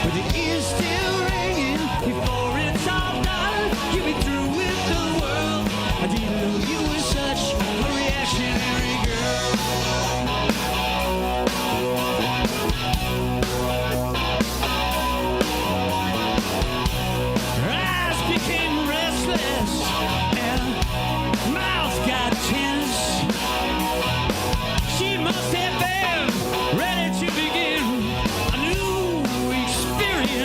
but the ears still ringing before it's all done. You'll be through with the world. I didn't know you were such a reactionary girl. Her eyes became restless and mouth got tense. She must have been ready to begin a new experience.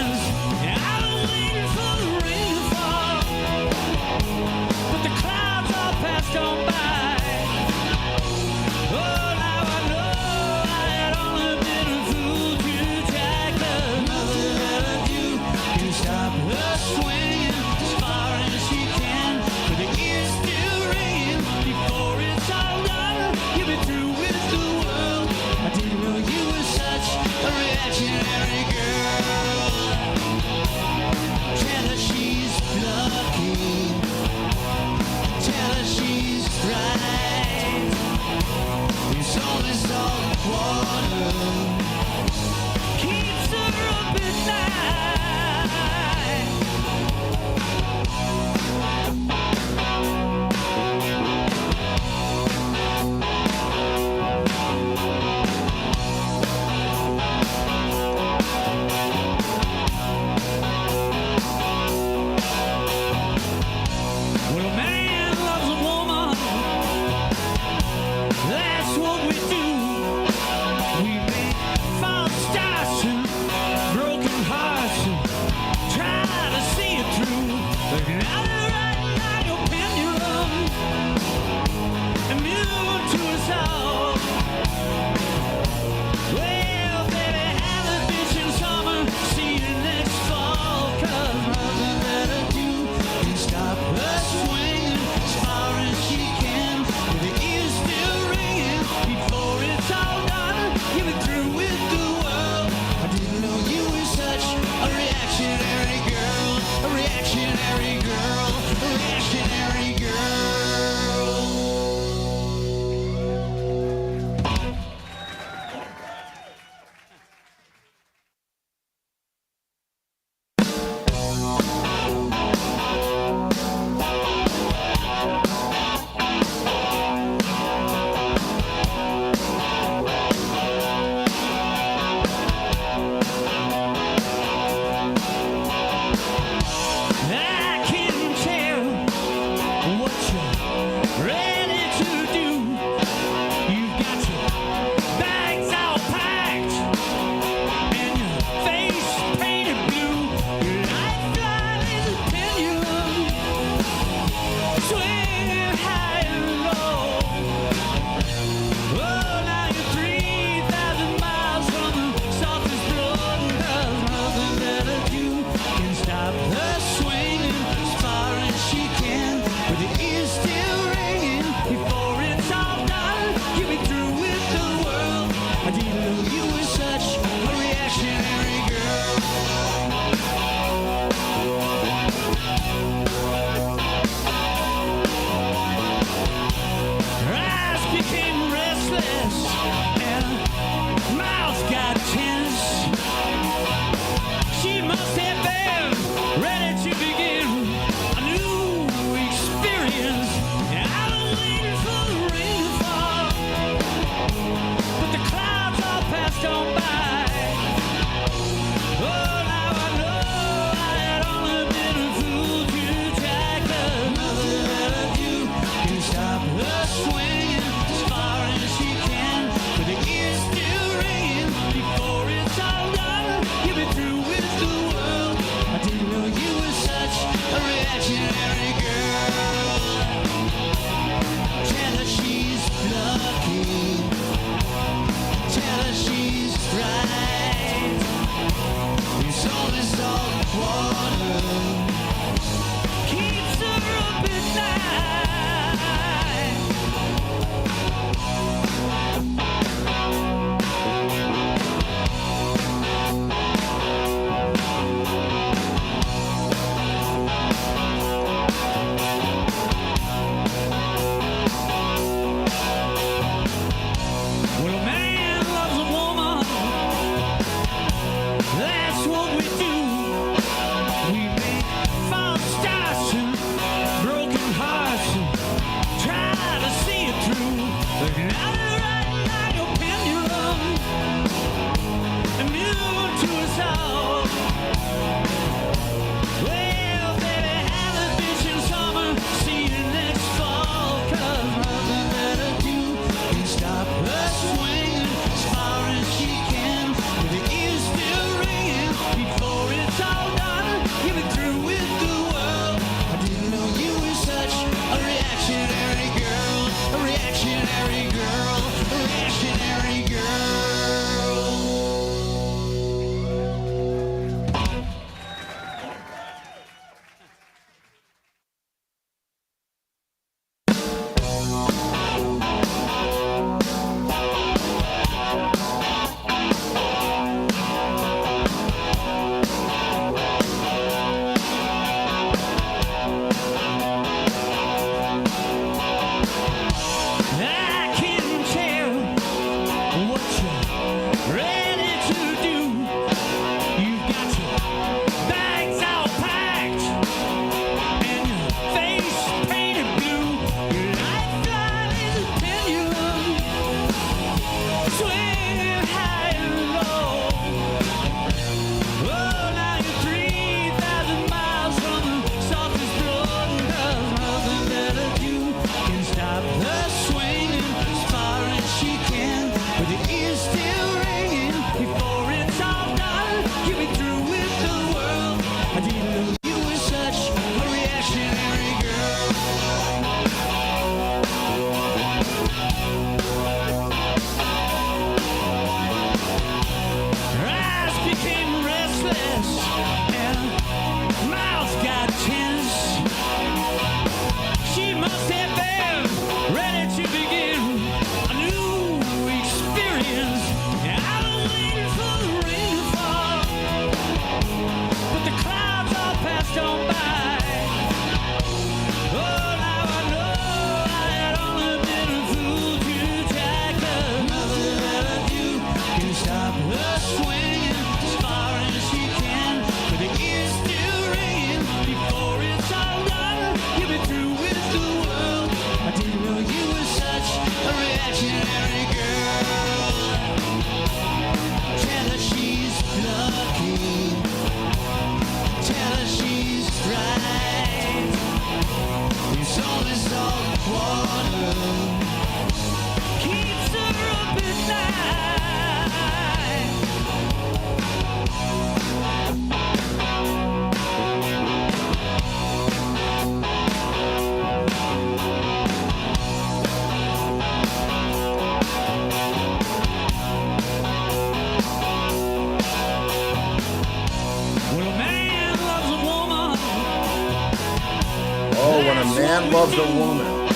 man loves a woman.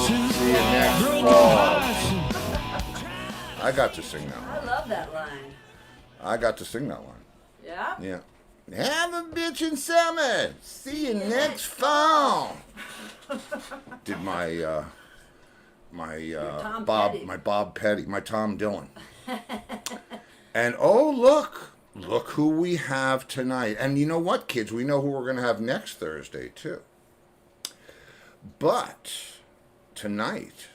See you next fall. I got to sing that I one. love that line. I got to sing that one. Yeah? Yeah. Have a bitch in summer. See you next fall. Did my Tom Bob Petty. my Bob Petty, my Tom Dillon. And oh look who we have tonight. And you know what, kids? We know who we're going to have next Thursday too. But tonight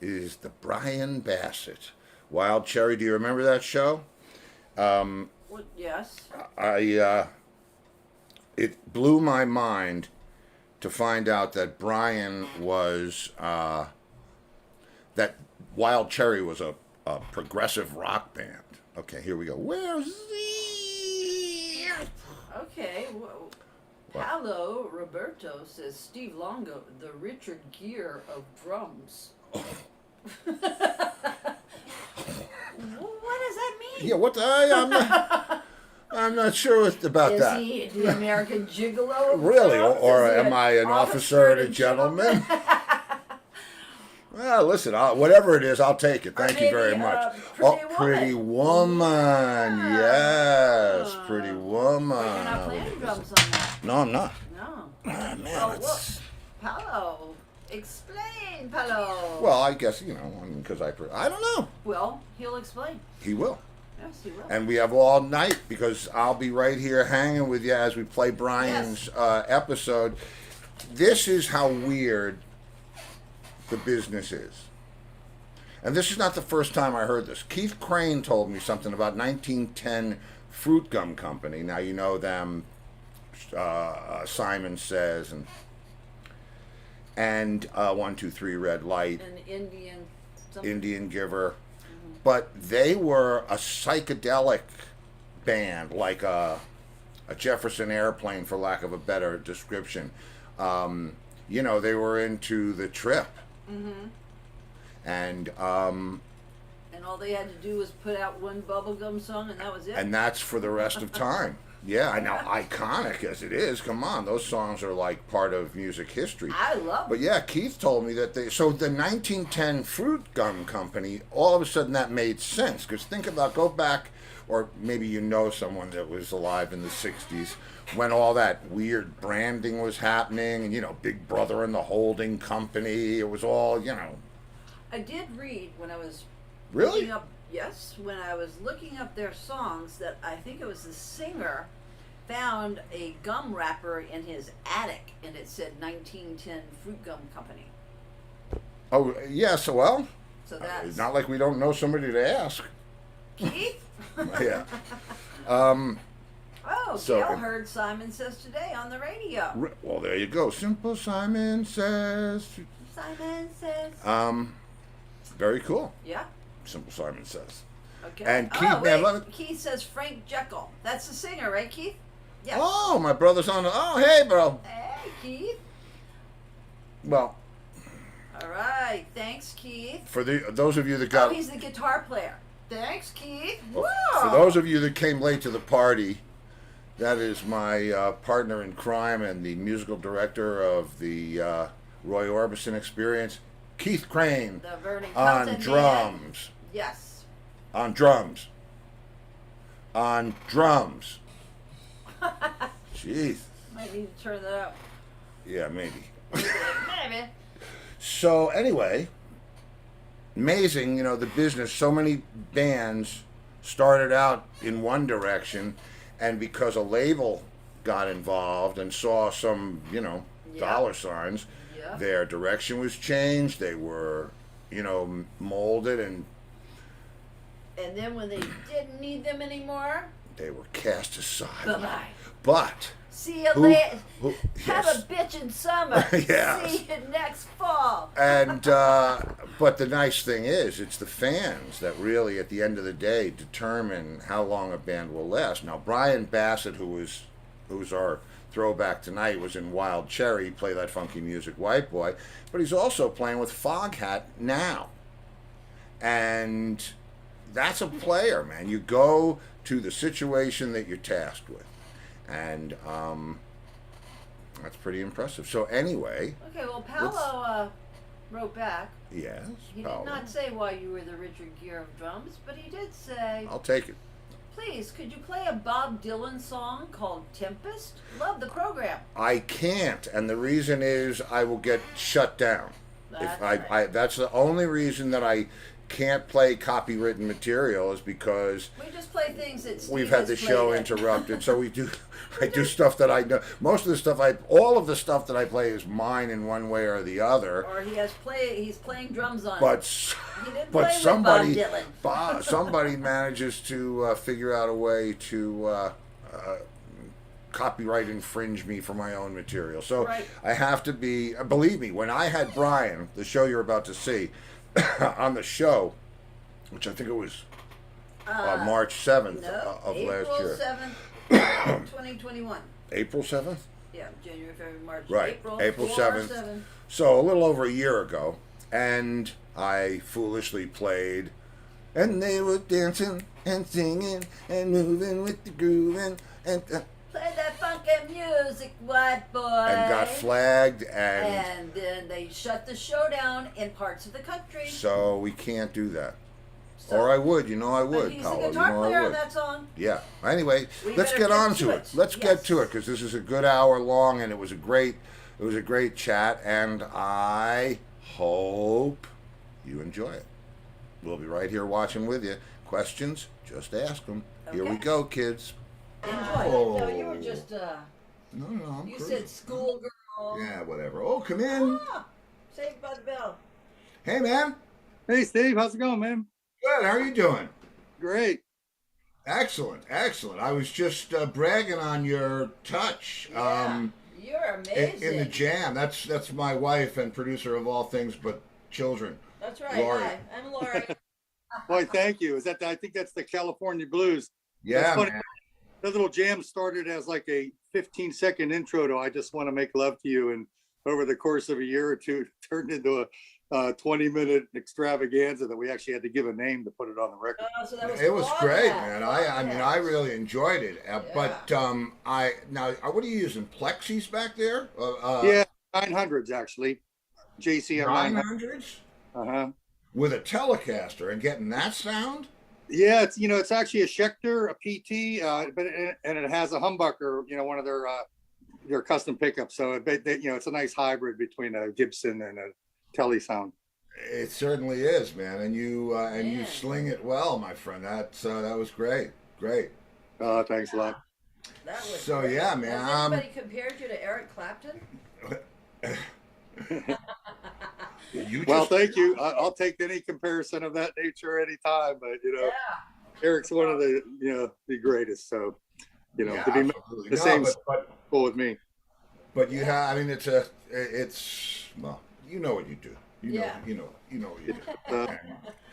is the Brian Bassett Wild Cherry. Do you remember that show? Well, yes. It blew my mind to find out that Brian was that Wild Cherry was a progressive rock band. Okay, here we go. Where's the... Okay. Hello, Roberto says Steve Luongo, the Richard Gere of drums. What does that mean? Yeah, what the... I'm not sure about that. Is he the American Gigolo? Of Really? drums? Or Is he am I an officer and a gentleman? Well, listen, whatever it is, I'll take it. Thank you very much. Pretty Woman. Yes, Pretty Woman. But you're not playing drums on that. No, I'm not. No. Ah, man, Well, it's... Paolo. Explain, Paolo. Well, I guess, because I don't know. Well, he'll explain. He will. Yes, he will. And we have all night because I'll be right here hanging with you as we play Brian's episode. This is how weird the business is. And this is not the first time I heard this. Keith Crane told me something about 1910 Fruit Gum Company. Now, you know them, Simon Says, and 1, 2, 3 Red Light. An Indian something. Indian Giver. But they were a psychedelic band, like a Jefferson Airplane, for lack of a better description. They were into the trip. Mm-hmm. And all they had to do was put out one bubblegum song, and that was it. and that's for the rest of time. Yeah, now iconic as it is, come on, those songs are like part of music history. I love But it. yeah, Keith told me that the 1910 Fruit Gum Company, all of a sudden that made sense. Because go back, or maybe you know someone that was alive in the 60s, when all that weird branding was happening, and, Big Brother and the Holding Company, it was all, I did read when I was Really? looking up, when I was looking up their songs, that I think it was the singer found a gum wrapper in his attic, and it said 1910 Fruit Gum Company. Oh, yeah, so well, So that's it's not like we don't know somebody to ask. Keith. Yeah. Oh, So- Gail heard Simon Says today on the radio. Well, there you go. Simple Simon Says. Simon Says. Very cool. Yeah. Simple Simon Says. Okay. And Keith, oh, man, wait. let me- Keith says Frank Jekyll. That's the singer, right, Keith? Yeah. Oh, my brother's on the... Oh, hey, bro. Hey, Keith. Well, All right. Thanks, Keith. for those of you that Oh, got... he's the guitar player. Thanks, Keith. For Whoa. those of you that came late to the party, that is my partner in crime and the musical director of the Roy Orbison Experience, Keith Crane, The Vernon on Compton drums. band. Yes. On drums. On drums. Jeez. Might need to turn that up. Yeah, maybe. Maybe. So anyway, amazing, the business. So many bands started out in one direction, and because a label got involved and saw some, Yeah. dollar signs, Yeah. their direction was changed. They were, molded, and And then when they didn't need them anymore, they were cast aside. bye-bye. But See you Who- later. who- Have yes. a bitch in summer. Yes. See you next fall. And but the nice thing is, it's the fans that really, at the end of the day, determine how long a band will last. Now, Brian Bassett, who's our throwback tonight, was in Wild Cherry, play that funky music, White Boy, but he's also playing with Foghat now, and that's a player, man. You go to the situation that you're tasked with, and That's pretty impressive. So anyway, Okay, well, Paolo wrote back. yes, He Paolo. did not say why you were the Richard Gere of drums, but he did say, I'll take it. please, could you play a Bob Dylan song called Tempest? Love the program. I can't, and the reason is I will get shut down. That's I that's the only reason that I can't play copywritten material is because We just play things that Steve we've had has the show played. interrupted. So I do stuff that I know. Most of the stuff all of the stuff that I play is mine in one way or the other. Or he's playing drums on But it. He didn't but play somebody with Bob Dylan. somebody manages to figure out a way to copyright infringe me for my own material. So Right. I have to be. Believe me, when I had Brian, the show you're about to see, on the show, which I think it was March 7th No, of April last year. 7th, 2021. April 7th? Yeah, January, February, March. Right, April 4, 7th. 7. So a little over a year ago, and I foolishly played, and they were dancing and singing and moving with the groove and Play that funky music, white boy. and got flagged, and And then they shut the show down in parts of the country. so we can't do that. So- Or I would, I But would, he's Paolo, the guitar player I on would. that song. Yeah. Anyway, We let's better get on to it. it. Let's Yes. get to it because this is a good hour long, and it was a great chat, and I hope you enjoy it. We'll be right here watching with you. Questions? Just ask them. Here we Okay. go, kids. Enjoy. Oh. No, you were just, No, I'm you cruising. said schoolgirl. Yeah, whatever. Oh, come in. Ah, Saved by the Bell. Hey, man. Hey, Steve, how's it going, man? Good. How are you doing? Great. Excellent. Excellent. I was just bragging on your touch. Yeah. You're amazing. In the jam. That's my wife and producer of all things but children. That's right. Laurie. Hi, I'm Laurie. Boy, thank you. I think that's the California Blues. Yeah, That's funny. man. That little jam started as like a 15-second intro to I Just Want to Make Love to You. And over the course of a year or two, it turned into a 20-minute extravaganza that we actually had to give a name to put it on the record. So that was It was great, Claudia. man. I mean, I really enjoyed it. But what are you using? Plexis back there? Yeah, 900s actually. JCM 900. 900s Uh-huh. with a Telecaster and getting that sound. Yeah, it's actually a Schecter, a PT, but it has a humbucker, one of their custom pickups. So it's a nice hybrid between a Gibson and a Tele sound. It certainly is, man. And you Yeah. sling it well, my friend. That was great. Great. Thanks a lot. That was So, great. yeah, man, Has anybody compared you to Eric Clapton? Well, thank you. I'll take any comparison of that nature anytime. But Yeah. Eric's one of the the greatest. So Yeah, to be absolutely. the No, same but cool with me. you have. I mean, it's well, you know what you do. You know what you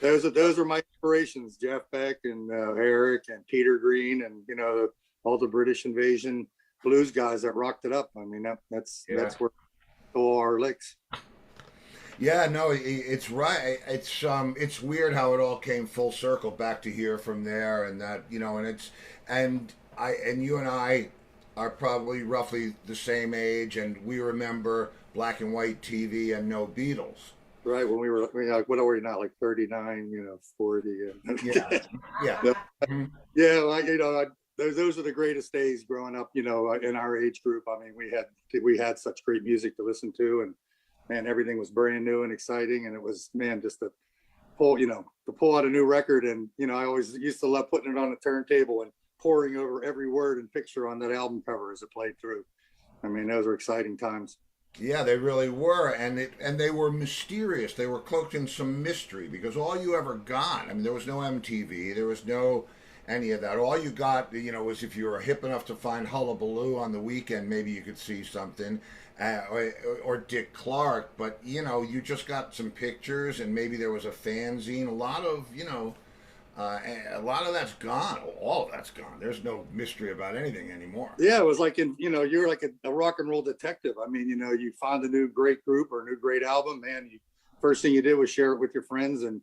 do. Those are my inspirations: Jeff Beck and Eric and Peter Green and all the British Invasion blues guys that rocked it up. I mean that's where all our licks. Yeah, no, it's right. It's weird how it all came full circle back to here from there, and that and you and I are probably roughly the same age, and we remember black and white TV and no Beatles. Right, when we were like, what are we now, like 39, 40? Yeah, yeah. Yeah, those are the greatest days growing up, in our age group. I mean, we had such great music to listen to, and man, everything was brand new and exciting, and it was, man, just to pull out a new record, and I always used to love putting it on a turntable and poring over every word and picture on that album cover as it played through. I mean, those were exciting times. Yeah, they really were, and they were mysterious. They were cloaked in some mystery because all you ever got, I mean, there was no MTV, there was no any of that. All you got, was if you were hip enough to find Hullabaloo on the weekend, maybe you could see something, or Dick Clark. But you just got some pictures, and maybe there was a fanzine. A lot of that's gone. All of that's gone. There's no mystery about anything anymore. Yeah, it was like you're like a rock and roll detective. I mean, you found a new great group or a new great album, man. First thing you did was share it with your friends. And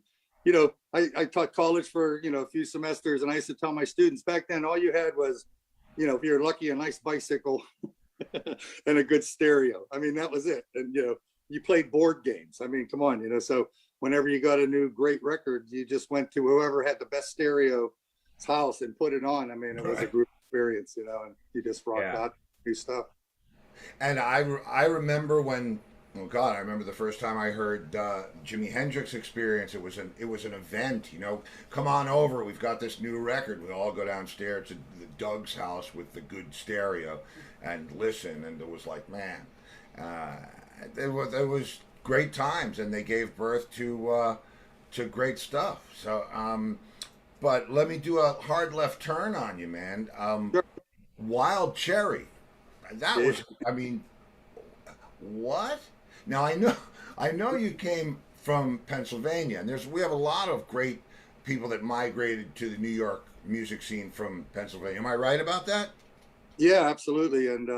I taught college for a few semesters, and I used to tell my students back then all you had was, if you're lucky, a nice bicycle and a good stereo. I mean, that was it. And, you played board games. I mean, come on, so whenever you got a new great record, you just went to whoever had the best stereo house and put it on. I mean, it was a group experience, and you just rocked out new stuff. And I remember when, oh God, I remember the first time I heard Jimi Hendrix Experience. It was an event, Come on over. We've got this new record. We all go downstairs to the Doug's house with the good stereo and listen. And it was like, man, it was great times, and they gave birth to great stuff. So, but let me do a hard left turn on you, man. Sure. Wild Cherry. That was, I mean, what? Now I know you came from Pennsylvania, and we have a lot of great people that migrated to the New York music scene from Pennsylvania. Am I right about that? Yeah, absolutely. And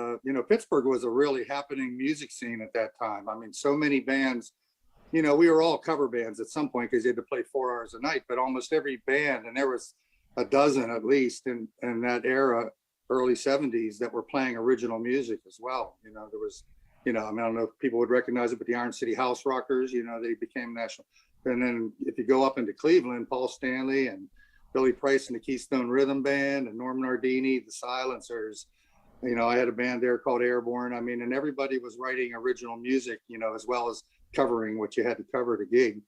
Pittsburgh was a really happening music scene at that time. I mean, so many bands. We were all cover bands at some point because you had to play 4 hours a night. But almost every band, and there was a dozen at least in that era, early 70s, that were playing original music as well. There was, I mean, I don't know if people would recognize it, but the Iron City House Rockers, they became national. And then if you go up into Cleveland, Paul Stanley and Billy Price and the Keystone Rhythm Band and Norman Nardini, the Silencers. I had a band there called Airborne. I mean, and everybody was writing original music, as well as covering what you had to cover to gig.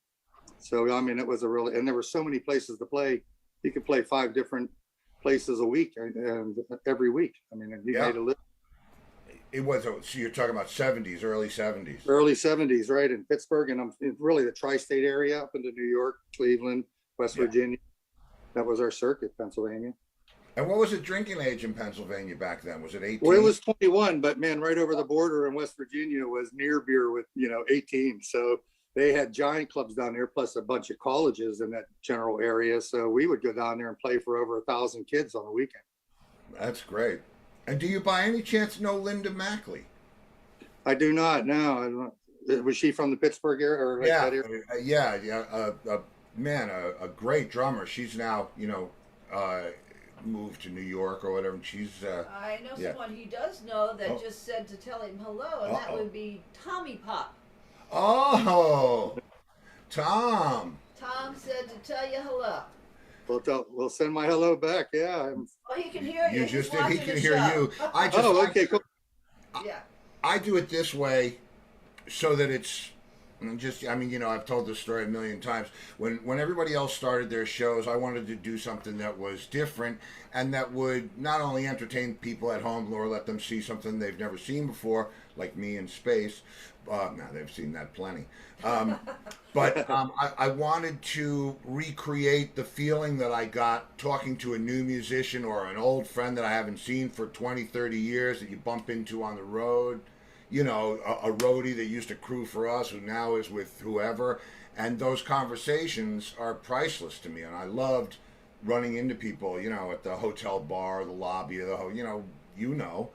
So, I mean, it was and there were so many places to play. You could play 5 different places a week and every week. I mean, you made a living. It was, so you're talking about 70s, early 70s. Early 70s, right, in Pittsburgh, and really the tri-state area up into New York, Cleveland, West Virginia. That was our circuit, Pennsylvania. And what was the drinking age in Pennsylvania back then? Was it 18? Well, it was 21, but man, right over the border in West Virginia was near beer with, 18. So they had giant clubs down there, plus a bunch of colleges in that general area. So we would go down there and play for over 1,000 kids on the weekend. That's great. And do you by any chance know Linda Mackley? I do not. No. Was she from the Pittsburgh area? Or that area? Man, a great drummer. She's now, moved to New York or whatever. She's. I know someone he does know that just said to tell him hello, and that would be Tommy Pop. Oh, Tom. Tom said to tell you hello. We'll send my hello back. Yeah. Well, he can hear you. You just did. He can hear you. Okay, cool. Yeah. I do it this way, so that it's. I've told this story a million times. When everybody else started their shows, I wanted to do something that was different and that would not only entertain people at home or let them see something they've never seen before, like me in space. Now they've seen that plenty. But I wanted to recreate the feeling that I got talking to a new musician or an old friend that I haven't seen for 20, 30 years that you bump into on the road. A roadie that used to crew for us who now is with whoever. And those conversations are priceless to me. And I loved running into people, at the hotel bar, the lobby of the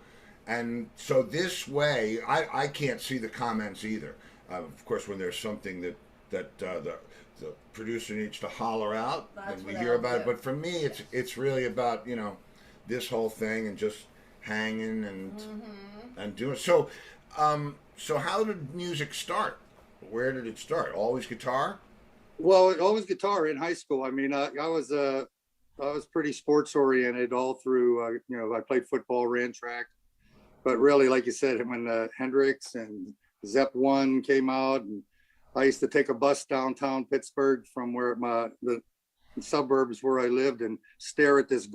And so this way, I can't see the comments either. Of course, when there's something that the producer needs to holler out, and we hear about it. But for me, it's really about, this whole thing and just hanging and doing so. So how did music start? Where did it start? Always guitar? Well, always guitar in high school. I mean, I was pretty sports oriented all through. I played football, ran track, but really, like you said, when Hendrix and Zepp 1 came out, and I used to take a bus downtown Pittsburgh from where the suburbs where I lived and stare at this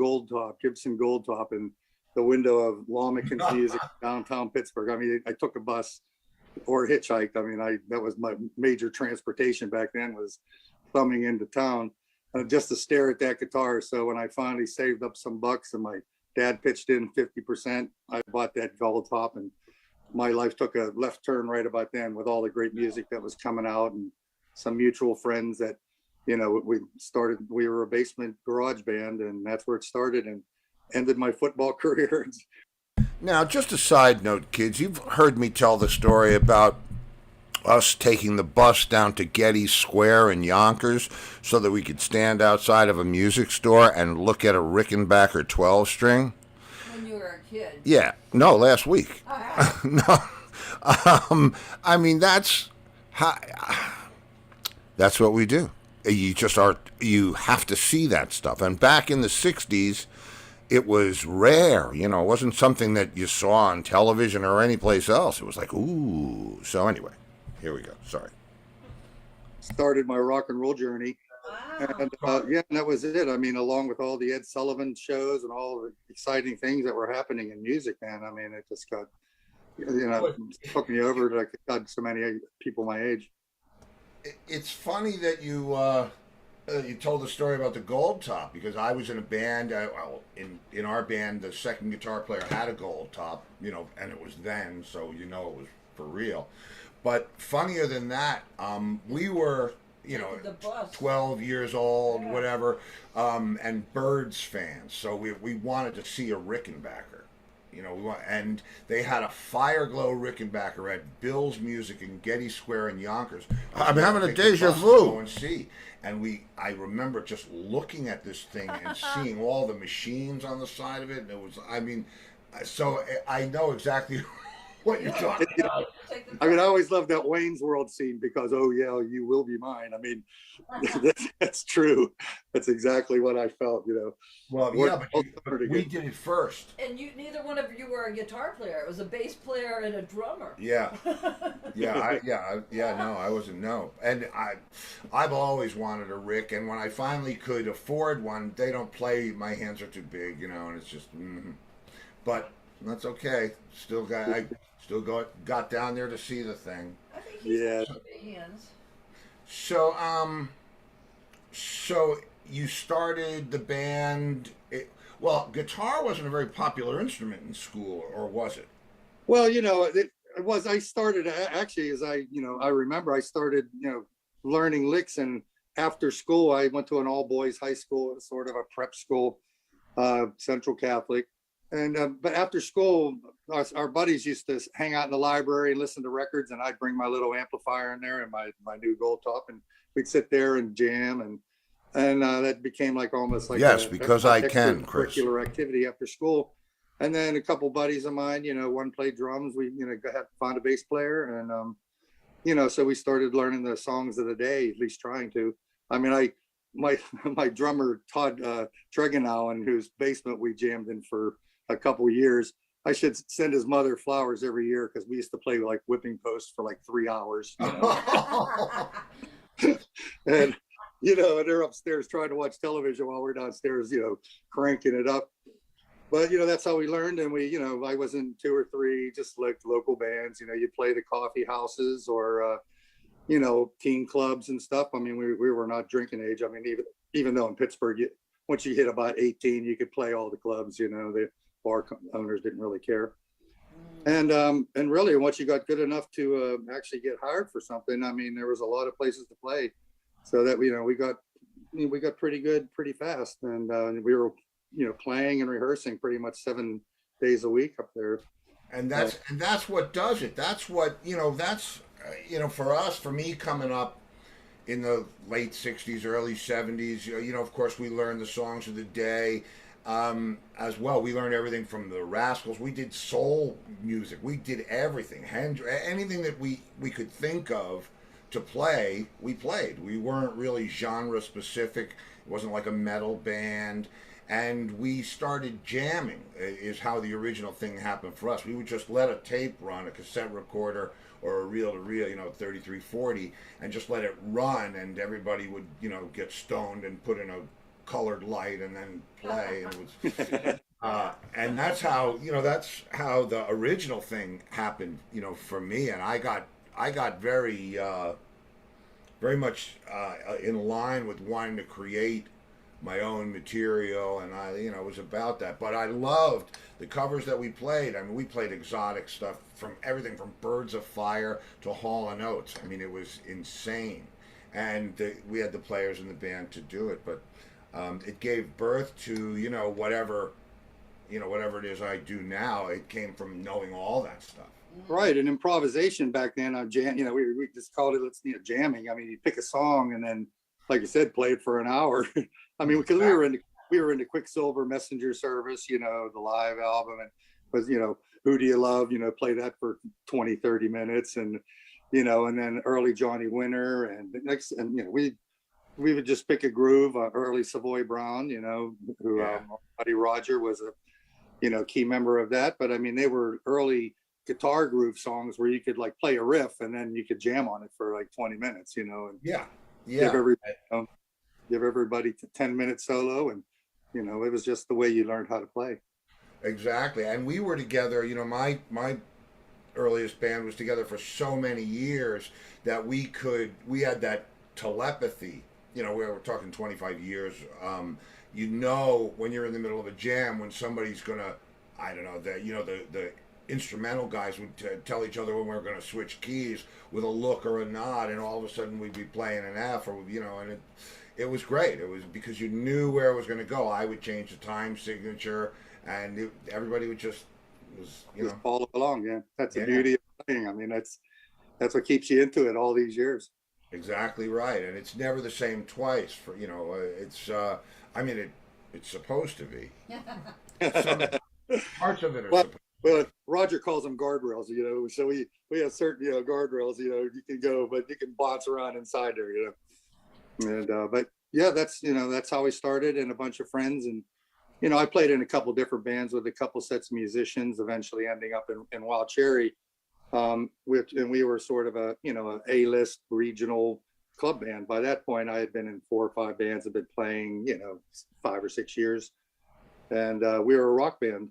Gibson Gold Top, and the window of Lawmakins Music downtown Pittsburgh. I mean, I took a bus or hitchhiked. I mean, that was my major transportation back then, was thumbing into town just to stare at that guitar. So when I finally saved up some bucks and my dad pitched in 50%, I bought that Gold Top, and my life took a left turn right about then with all the great music that was coming out and some mutual friends that, we were a basement garage band, and that's where it started. And ended my football career. Now, just a side note, kids, you've heard me tell the story about us taking the bus down to Getty Square in Yonkers so that we could stand outside of a music store and look at a Rickenbacker 12-string. When you were a kid. Yeah, no, last week. Oh, No, I mean that's how, that's what we do. You just are. You have to see that stuff. And back in the '60s, it was rare. You know, it wasn't something that you saw on television or anyplace else. It was like, ooh. So anyway, here we go. Sorry. Started my rock and roll journey. wow. And yeah, and that was it. I mean, along with all the Ed Sullivan shows and all the exciting things that were happening in music, man. I mean, it just got, took me over to like, God, so many people my age. It's funny that you told the story about the gold top because I was in a band. Well, in our band, the second guitar player had a gold top, and it was then, so it was for real. But funnier than that, we were, The bus. 12 years old, Yeah. whatever, and Birds fans. So we wanted to see a Rickenbacker. And they had a Fireglow Rickenbacker at Bill's Music in Getty Square in Yonkers. I'm having a deja vu. Go and see. And I remember just looking at this thing and seeing all the machines on the side of it. And it was, so I know exactly what you're talking about. I mean, I always loved that Wayne's World scene because, oh yeah, you will be mine. I mean, that's true. That's exactly what I felt, Well, yeah, but we did it first. And neither one of you were a guitar player. It was a bass player and a drummer. Yeah, no, I wasn't. No, and I've always wanted a Rick, and when I finally could afford one, they don't play. My hands are too big, and it's just. But that's okay. I got down there to see the thing. I think he's got big hands. So you started the band. Well, guitar wasn't a very popular instrument in school, or was it? Well, it was. I started actually, as I remember, I started, learning licks, and after school, I went to an all boys high school, sort of a prep school, Central Catholic. And but after school, our buddies used to hang out in the library and listen to records, and I'd bring my little amplifier in there and my new gold top, and we'd sit there and jam, and that became like almost like because I can, Chris. Curricular activity after school. And then a couple buddies of mine, one played drums. We had found a bass player, and so we started learning the songs of the day, at least trying to. I mean, my drummer Todd Tregenow, in whose basement we jammed in for a couple years. I should send his mother flowers every year because we used to play like whipping posts for like 3 hours. And and they're upstairs trying to watch television while we're downstairs, cranking it up. But that's how we learned. And we, I was in 2 or 3 just like local bands. You'd play the coffee houses or teen clubs and stuff. I mean, we were not drinking age. I mean, even though in Pittsburgh, once you hit about 18, you could play all the clubs. The bar owners didn't really care. And really, once you got good enough to actually get hired for something, I mean, there was a lot of places to play, so that we got pretty good pretty fast, and we were playing and rehearsing pretty much 7 days a week up there. And that's what does it. That's what that's for me coming up in the late 60s, early 70s, of course we learned the songs of the day. As well, we learned everything from the Rascals. We did soul music. We did everything. Anything that we could think of to play, we played. We weren't really genre specific. It wasn't like a metal band. And we started jamming is how the original thing happened for us. We would just let a tape run, a cassette recorder or a reel-to-reel, 3340, and just let it run, and everybody would, get stoned and put in a colored light and then play, and it was and that's how the original thing happened for me. And I got very much in line with wanting to create my own material, and I was about that. But I loved the covers that we played. I mean, we played exotic stuff, from everything from Birds of Fire to Hall & Oates. I mean, it was insane, and we had the players in the band to do it. But it gave birth to whatever it is I do now. It came from knowing all that stuff. Right, and improvisation back then on jam. We just called it jamming. I mean, you pick a song and then, like you said, play it for an hour. I mean, because we were into Quicksilver Messenger Service, the live album, and was, Who Do You Love, play that for 20, 30 minutes. And, and then early Johnny Winter. And the next, and, we would just pick a groove, early Savoy Brown, who Buddy Roger was a, key member of that. But I mean, they were early guitar groove songs where you could like play a riff and then you could jam on it for like 20 minutes, and give everybody 10-minute solo. And, it was just the way you learned how to play. Exactly. And we were together, my earliest band was together for so many years that we had that telepathy. We were talking 25 years. When you're in the middle of a jam, when somebody's gonna, I don't know, the instrumental guys would tell each other when we were going to switch keys with a look or a nod, and all of a sudden we'd be playing an F, or and it was great. It was because you knew where it was going to go. I would change the time signature, and everybody would just follow along. Yeah, that's the beauty of playing. I mean, that's what keeps you into it all these years. Exactly right, and it's never the same twice. For it's it's supposed to be. Some parts of it are. Well, Roger calls them guardrails, so we have certain, guardrails, you can go, but you can bounce around inside there, And, but yeah, that's how we started, and a bunch of friends. And, I played in a couple different bands with a couple sets of musicians, eventually ending up in Wild Cherry. And we were sort of a A-list regional club band. By that point, I had been in 4 or 5 bands, had been playing, 5 or 6 years. And we were a rock band.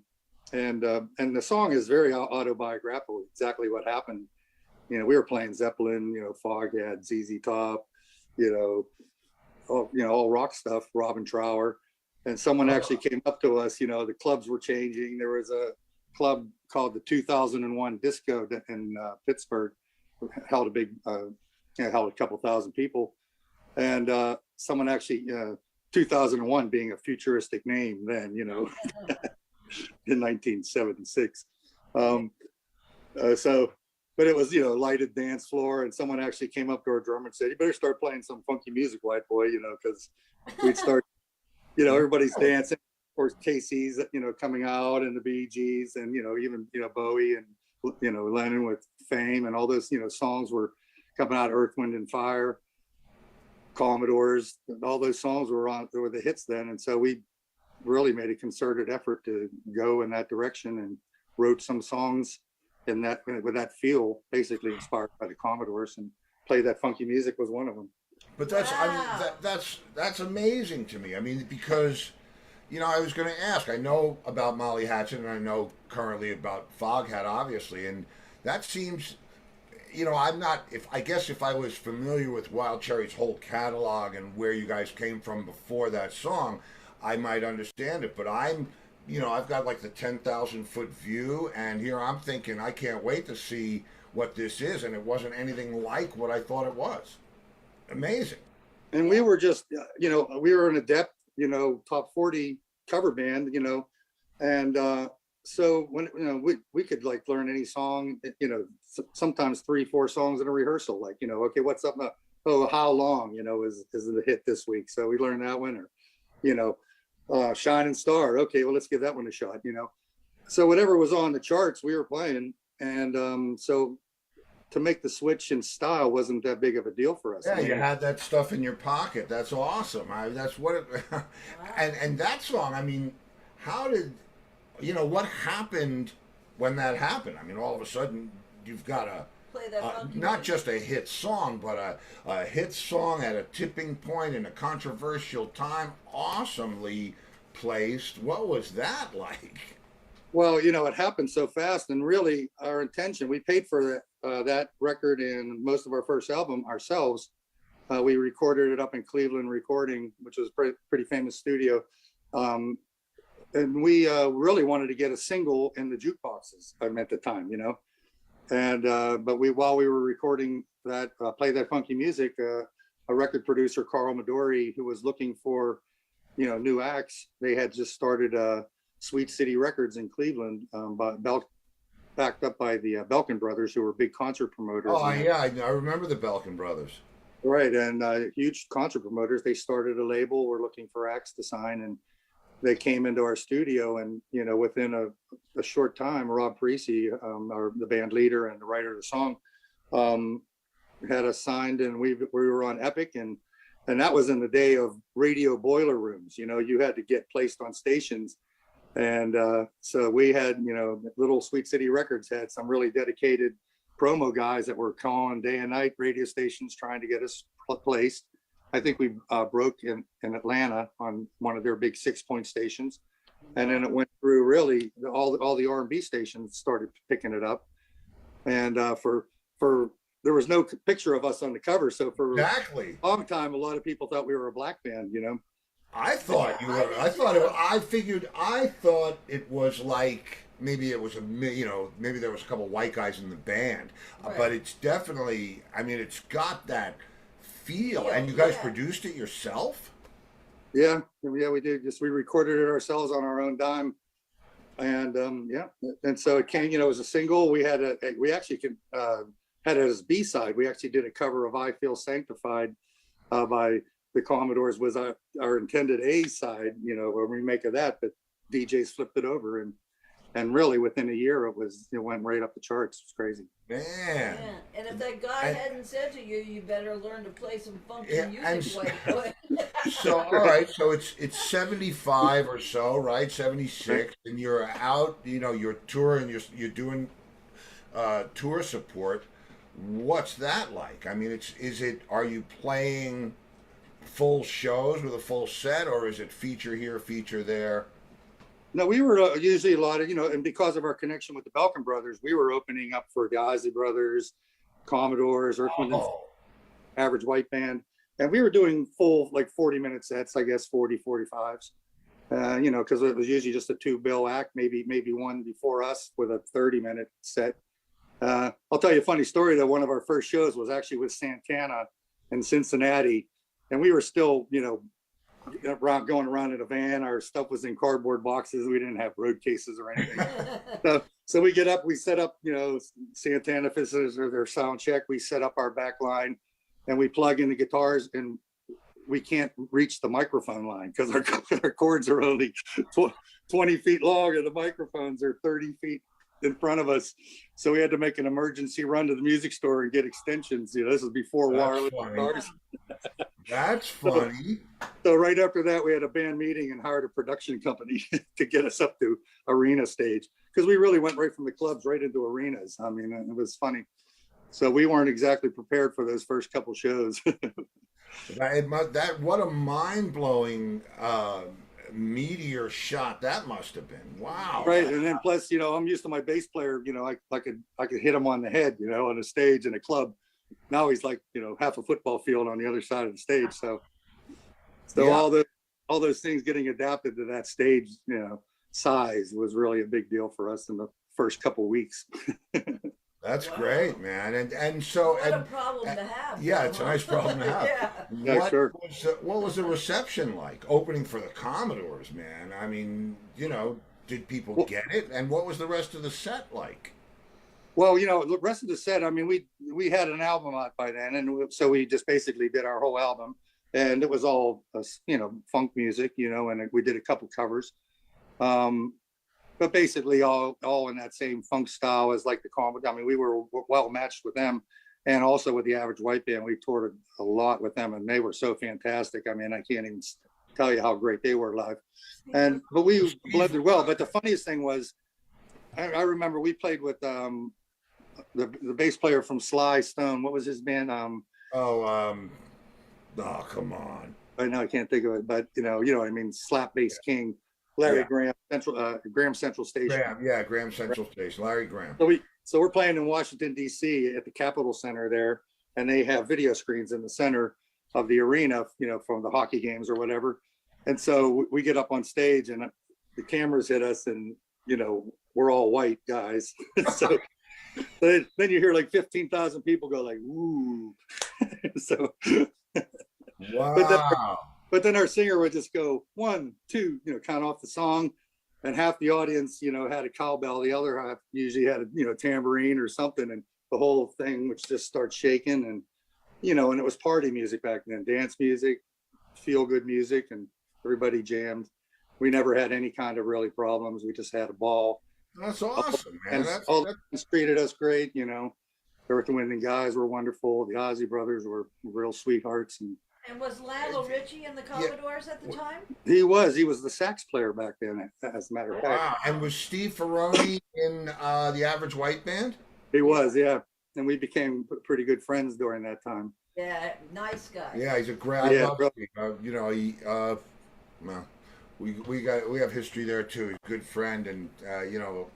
And the song is very autobiographical, exactly what happened. We were playing Zeppelin, Foghat, ZZ Top, all rock stuff, Robin Trower. And someone actually came up to us, the clubs were changing. There was a club called the 2001 Disco in Pittsburgh, held held a couple thousand people. And someone actually, 2001 being a futuristic name then, in 1976. But it was, lighted dance floor, and someone actually came up to our drummer and said, "You better start playing some funky music, white boy," because we'd start, everybody's dancing. Of course, Casey's, coming out, and the Bee Gees, and, even, Bowie, and, Lennon with Fame, and all those, songs were coming out, Earth, Wind and Fire, Commodores, all those songs were the hits then. And so we really made a concerted effort to go in that direction, and wrote some songs with that feel, basically inspired by the Commodores, and Play That Funky Music was one of them. But that's amazing to me. I mean, because I was going to ask. I know about Molly Hatchet, and I know currently about Foghat, obviously, and that seems. I'm not. If I was familiar with Wild Cherry's whole catalog and where you guys came from before that song, I might understand it, but I've got like the 10,000-foot view, and here I'm thinking, I can't wait to see what this is, and it wasn't anything like what I thought it was. Amazing. And we were just, we were an adept, top 40 cover band, and so when, we could like learn any song, sometimes 3-4 songs in a rehearsal, like, okay, what's up? How Long, is the hit this week. So we learned that one, or, Shining Star. Okay, well, let's give that one a shot, So whatever was on the charts, we were playing. And so to make the switch in style wasn't that big of a deal for us. Yeah, you had that stuff in your pocket. That's awesome. That's what it, and that song, I mean, how did, what happened when that happened? I mean, all of a sudden you've got not just a hit song, but a hit song at a tipping point in a controversial time, awesomely placed. What was that like? Well, it happened so fast, and really our intention, we paid for that record and most of our first album ourselves. We recorded it up in Cleveland Recording, which was a pretty famous studio. And we really wanted to get a single in the jukeboxes at the time, And but while we were recording that, Play That Funky Music, a record producer, Carl Midori, who was looking for, new acts, they had just started Sweet City Records in Cleveland, backed up by the Belkin brothers, who were big concert promoters. Oh, yeah, I remember the Belkin brothers. Right, and huge concert promoters. They started a label, were looking for acts to sign, and they came into our studio, and within a short time, Rob Parisi, the band leader and the writer of the song, had us signed, and we were on Epic, and that was in the day of radio boiler rooms. You had to get placed on stations, and so we had, Little Sweet City Records had some really dedicated promo guys that were calling day and night radio stations trying to get us placed. I think we broke in Atlanta on one of their big 6-point stations, and then it went through really all the R&B stations started picking it up, and for there was no picture of us on the cover, so for Exactly. a long time, a lot of people thought we were a black band. I thought you were. I thought it was like maybe it was maybe there was a couple white guys in the band, Right. but it's definitely. I mean, it's got that feel, and you guys produced it yourself. Yeah, we did. We recorded it ourselves on our own dime, and and so it came. As a single. We actually had it as B-side. We actually did a cover of "I Feel Sanctified" by the Commodores. Was our intended A side, a remake of that, but DJs flipped it over, and really within a year it went right up the charts. It's crazy. Man. Yeah. And if that guy hadn't said to you, you better learn to play some funky music. So all right, so it's 75 or so, right? 76, and you're out. You're touring. You're doing tour support. What's that like? I mean, are you playing full shows with a full set, or is it feature here, feature there? No, we were usually a lot of, and because of our connection with the Belkin brothers, we were opening up for the Isley Brothers, Commodores, Earth, Wind and Average White Band. And we were doing full, like 40-minute sets, I guess, 40, 45s, because it was usually just a 2-bill act, maybe one before us with a 30-minute set. I'll tell you a funny story, though. One of our first shows was actually with Santana in Cincinnati. And we were still, going around in a van. Our stuff was in cardboard boxes. We didn't have road cases or anything. So we get up, we set up, Santana visitors or their sound check. We set up our back line, and we plug in the guitars, and we can't reach the microphone line because our cords are only 20 feet long, and the microphones are 30 feet in front of us. So we had to make an emergency run to the music store and get extensions. This was before wireless guitars. That's funny. So right after that, we had a band meeting and hired a production company to get us up to arena stage, because we really went right from the clubs right into arenas. I mean, it was funny. So we weren't exactly prepared for those first couple shows. What a mind-blowing meteor shot that must have been. Wow. Right. And then plus, I'm used to my bass player, I could hit him on the head, on a stage in a club. Now he's like, half a football field on the other side of the stage. So all those things getting adapted to that stage, size was really a big deal for us in the first couple weeks. That's great, man. And so what a problem to have. Yeah, it's a nice problem to have. Yeah. Sure. What was the reception like opening for the Commodores, man? I mean, did people get it? And what was the rest of the set like? Well, the rest of the set, I mean, we had an album out by then, and so we just basically did our whole album, and it was all, funk music, and we did a couple covers. But basically all in that same funk style as like the Commodores. I mean, we were well matched with them, and also with the Average White Band. We toured a lot with them, and they were so fantastic. I mean, I can't even tell you how great they were live. But we blended well. But the funniest thing was, I remember we played with the bass player from Sly Stone. What was his band? Oh, come on. I know I can't think of it, but you know what I mean. Slap Bass King. Larry Graham, Graham Central Station. Graham Central Station. Larry Graham. So we're playing in Washington, D.C. at the Capitol Center there, and they have video screens in the center of the arena, from the hockey games or whatever. And so we get up on stage, and the cameras hit us, and we're all white guys. So then you hear like 15,000 people go like, "Ooh!" So wow. But then our singer would just go 1, 2, count off the song, and half the audience, had a cowbell. The other half usually had a, tambourine or something, and the whole thing would just start shaking. And, and it was party music back then, dance music, feel good music, and everybody jammed. we never had any kind of really problems. We just had a ball. That's awesome, man. And That's, all the that's fans treated us great, you know. Earth, Wind and guys were wonderful. The Ozzy brothers were real sweethearts, And was Lionel Richie in the Commodores at the time? he was the sax player back then, as a matter of fact. wow. And was Steve Ferroni in the Average White Band? He was, yeah. And we became pretty good friends during that time. Yeah, nice guy. Yeah, he's a great. Yeah, I love Steve. You know, he. Well, we have history there too. He's a good friend, and you know,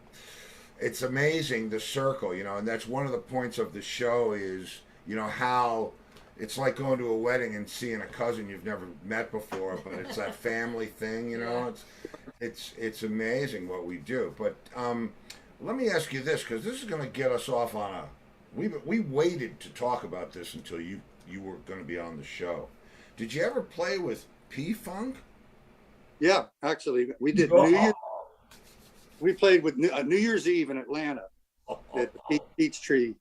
it's amazing the circle. You know, and that's one of the points of the show is, you know, how it's like going to a wedding and seeing a cousin you've never met before, but it's that family thing. You know, it's amazing what we do. But let me ask you this, because this is going to get us off on a. We waited to talk about this until you were going to be on the show. Did you ever play with P-Funk? Yeah, actually, we did New Year's. We played with New Year's Eve in Atlanta at the Peachtree.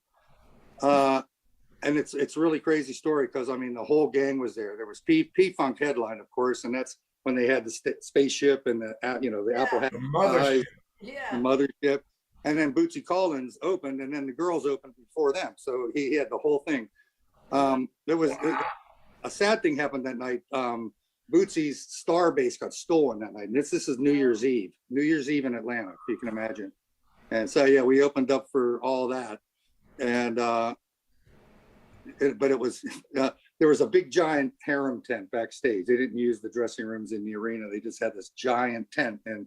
And it's really crazy story because, I mean, the whole gang was there. There was P-Funk headline, of course, and that's when they had the spaceship and the Apple had The mothership. Yeah. the mothership. And then Bootsy Collins opened, and then the girls opened before them. So he had the whole thing. There was a sad thing happened that night. Bootsy's star bass got stolen that night. And this is New Year's Eve in Atlanta, if you can imagine. And so, yeah, we opened up for all that. And, but it was, there was a big giant harem tent backstage. They didn't use the dressing rooms in the arena. They just had this giant tent. And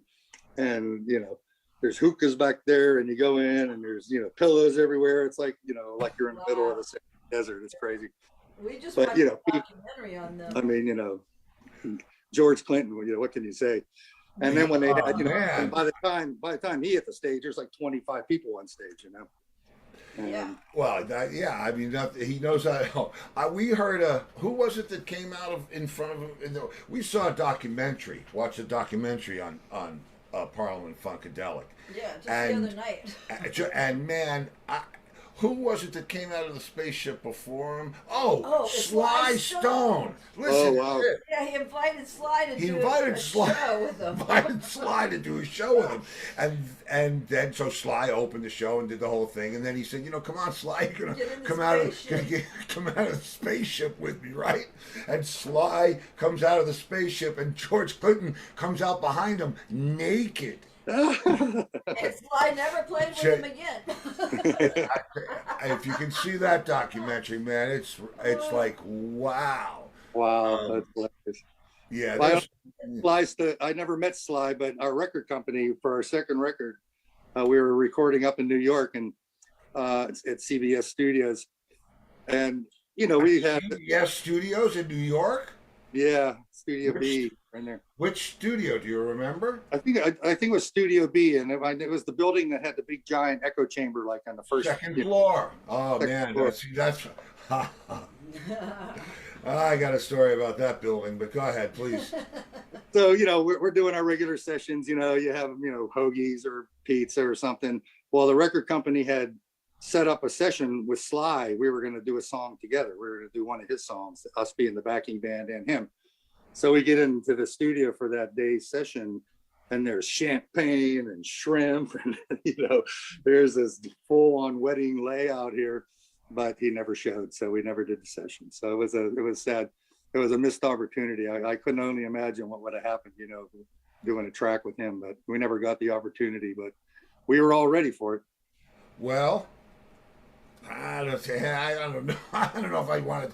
you know, there's hookahs back there, and you go in and there's, you know, pillows everywhere. It's like, you know, like you're in the middle of the desert. It's crazy. We just But, watched you know, a documentary on them. I mean, you know, George Clinton, you know, what can you say? And then when they had, you know, and by the time he hit the stage, there's like 25 people on stage, you know. Yeah. Well, I mean, he knows how. We heard who was it that came out of in front of him? We saw a documentary. Watched a documentary on Parliament Funkadelic. Yeah, just And- the other night. And man, who was it that came out of the spaceship before him? Oh, Oh, it's Sly Sly Stone. Stone. Listen, Oh, wow. Yeah, he invited Sly to He do invited a Sly- show with him. invited Sly to do a show with him, and then so Sly opened the show and did the whole thing, and then he said, you know, come on, Sly, you're Get gonna in the come out of the spaceship with me, right? And Sly comes out of the spaceship, and George Clinton comes out behind him naked. And Sly never played with him again. If you can see that documentary, man, it's like wow. Wow, that's hilarious. Yeah, I never met Sly, but our record company for our second record, we were recording up in New York and at CBS Studios, and you know we had CBS Studios in New York. yeah Studio B right there. Which studio do you remember? I think it was Studio B, and it was the building that had the big giant echo chamber, like on the first Second floor. Oh Second man, floor. that's. I got a story about that building, but go ahead, please. So, you know, we're doing our regular sessions, you know, you have, you know, hoagies or pizza or something. Well, the record company had set up a session with Sly. We were going to do a song together. We were going to do one of his songs, us being the backing band and him. So we get into the studio for that day's session, and there's champagne and shrimp. And, you know, there's this full on wedding layout here, but he never showed. So we never did the session. So it was sad. It was a missed opportunity. I couldn't only imagine what would have happened, you know, doing a track with him, but we never got the opportunity, but we were all ready for it. Well, I don't know. I don't know if I wanted.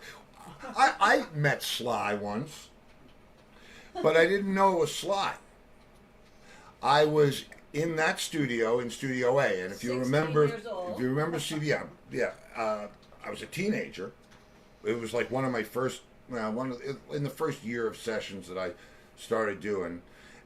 I met Sly once, but I didn't know it was Sly. I was in that studio in Studio A, and if you 16 remember, years old. if you remember CBM, I was a teenager. It was like one of my first, in the first year of sessions that I started doing,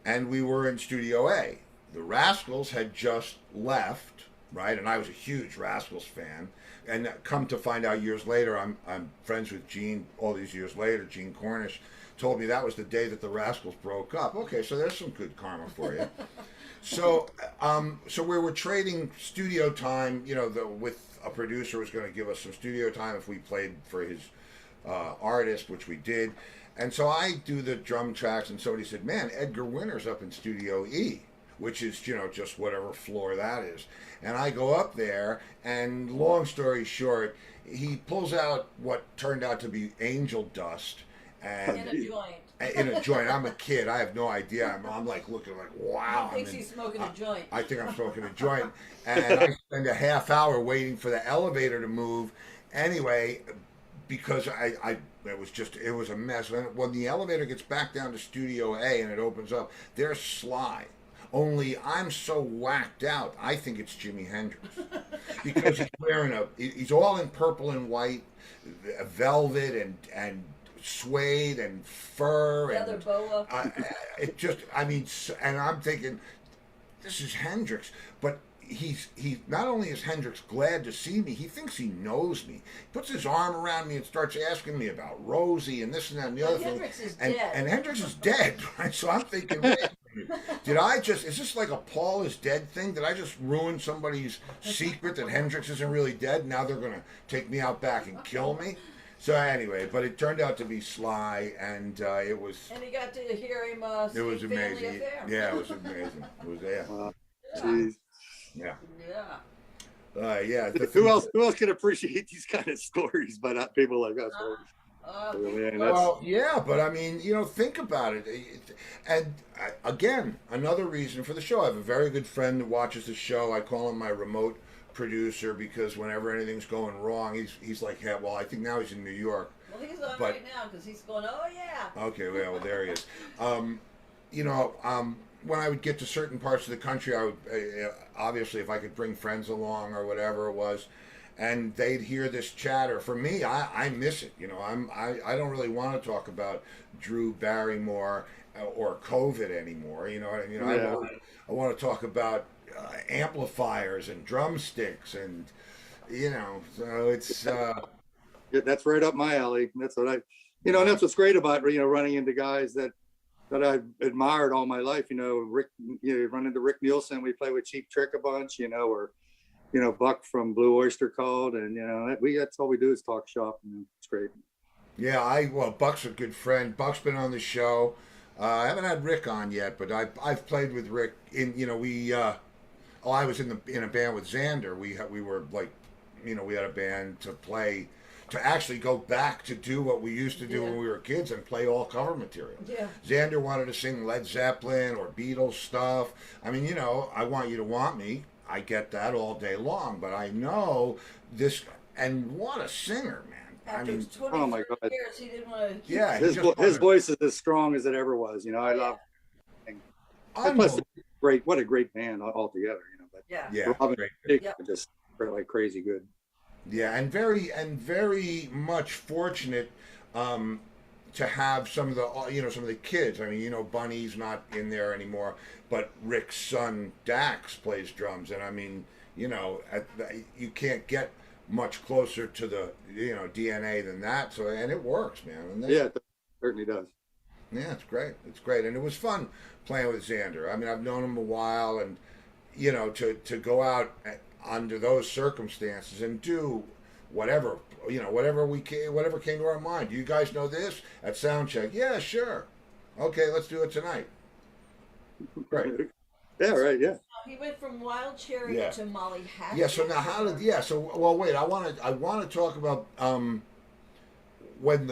and we were in Studio A. The Rascals had just left, right, and I was a huge Rascals fan. And come to find out years later, I'm friends with Gene. All these years later, Gene Cornish told me that was the day that the Rascals broke up. Okay, so there's some good karma for you. So we were trading studio time. You know, with a producer was going to give us some studio time if we played for his artist, which we did. And so I do the drum tracks, and somebody said, "Man, Edgar Winter's up in Studio E," which is, just whatever floor that is. And I go up there, and long story short, he pulls out what turned out to be angel dust. And In a joint. in a joint. I'm a kid. I have no idea. I'm like looking like, wow. He thinks he's smoking a joint. I think I'm smoking a joint. And I spend a half hour waiting for the elevator to move. Anyway, because it was a mess. When the elevator gets back down to Studio A and it opens up, there's Sly. Only I'm so whacked out, I think it's Jimi Hendrix. Because he's wearing he's all in purple and white, velvet and suede and fur Leather and boa. and I'm thinking, this is Hendrix, but he not only is Hendrix glad to see me, he thinks he knows me. He puts his arm around me and starts asking me about Rosie and this and that and the other thing. Hendrix is dead. And Hendrix is dead, right? So I'm thinking, wait a minute, is this like a Paul is dead thing? Did I just ruin somebody's secret that Hendrix isn't really dead? Now they're going to take me out back and kill me? So anyway, but it turned out to be Sly, and it was. And he got to hear him it was sing Family amazing. Affair. Yeah, it was amazing. It was Jeez. yeah. Yeah. Yeah. Who else can appreciate these kind of stories but not people like us? Well, yeah, but I mean, think about it. And again, another reason for the show. I have a very good friend that watches the show. I call him my remote producer because whenever anything's going wrong, he's like, yeah, well, I think now he's in New York. Well, he's on right now because he's going, oh, yeah. Okay, well, there he is. When I would get to certain parts of the country, I would, obviously, if I could bring friends along or whatever it was, and they'd hear this chatter. For me, I miss it. I don't really want to talk about Drew Barrymore or COVID anymore. You know what I mean? Yeah. I want to talk about amplifiers and drumsticks and so it's that's right up my alley. That's what and that's what's great about running into guys that I've admired all my life. Rick, run into Rick Nielsen. We play with Cheap Trick a bunch, or Buck from Blue Oyster Cult, and that's all we do is talk shop. It's great. Yeah, Buck's a good friend. Buck's been on the show. I haven't had Rick on yet, but I've played with Rick in I was in a band with Xander. We were like, we had a band to actually go back to do what we used to do when we were kids and play all cover material. Yeah. Xander wanted to sing Led Zeppelin or Beatles stuff. I mean, I Want You to Want Me. I get that all day long, but I know this, and what a singer, man. After 20 oh my God. years, he didn't want to keep Yeah, his voice is as strong as it ever was. I love. Plus, great. What a great band altogether. But Yeah. Robin great. Dick Yeah. just like crazy good. Yeah, and very much fortunate to have some of the kids. I mean, Bunny's not in there anymore, but Rick's son Dax plays drums, and I mean, you can't get much closer to the DNA than that. So, and it works, man. And It certainly does. Yeah, it's great. It's great, and it was fun playing with Xander. I mean, I've known him a while, and to go out under those circumstances and do whatever came to our mind. Do you guys know this at sound check? Yeah, sure. Okay, let's do it tonight. Great. Yeah, right. Yeah. He went from Wild Cherry to Molly Hatchet. Yeah. So now, wait. I want to talk about when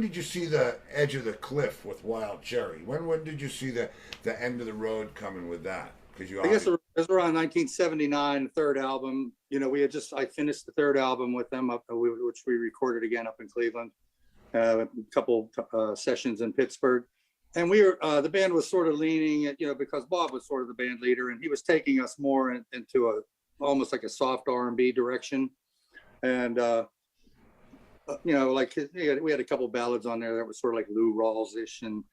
did you see the edge of the cliff with Wild Cherry? When did you see the end of the road coming with that? Because I guess it was around 1979, the third album. I finished the third album with them, which we recorded again up in Cleveland, a couple sessions in Pittsburgh. And we were, the band was sort of leaning at, because Bob was sort of the band leader, and he was taking us more into almost like a soft R&B direction. And, we had a couple ballads on there that were sort of like Lou Rawls-ish, and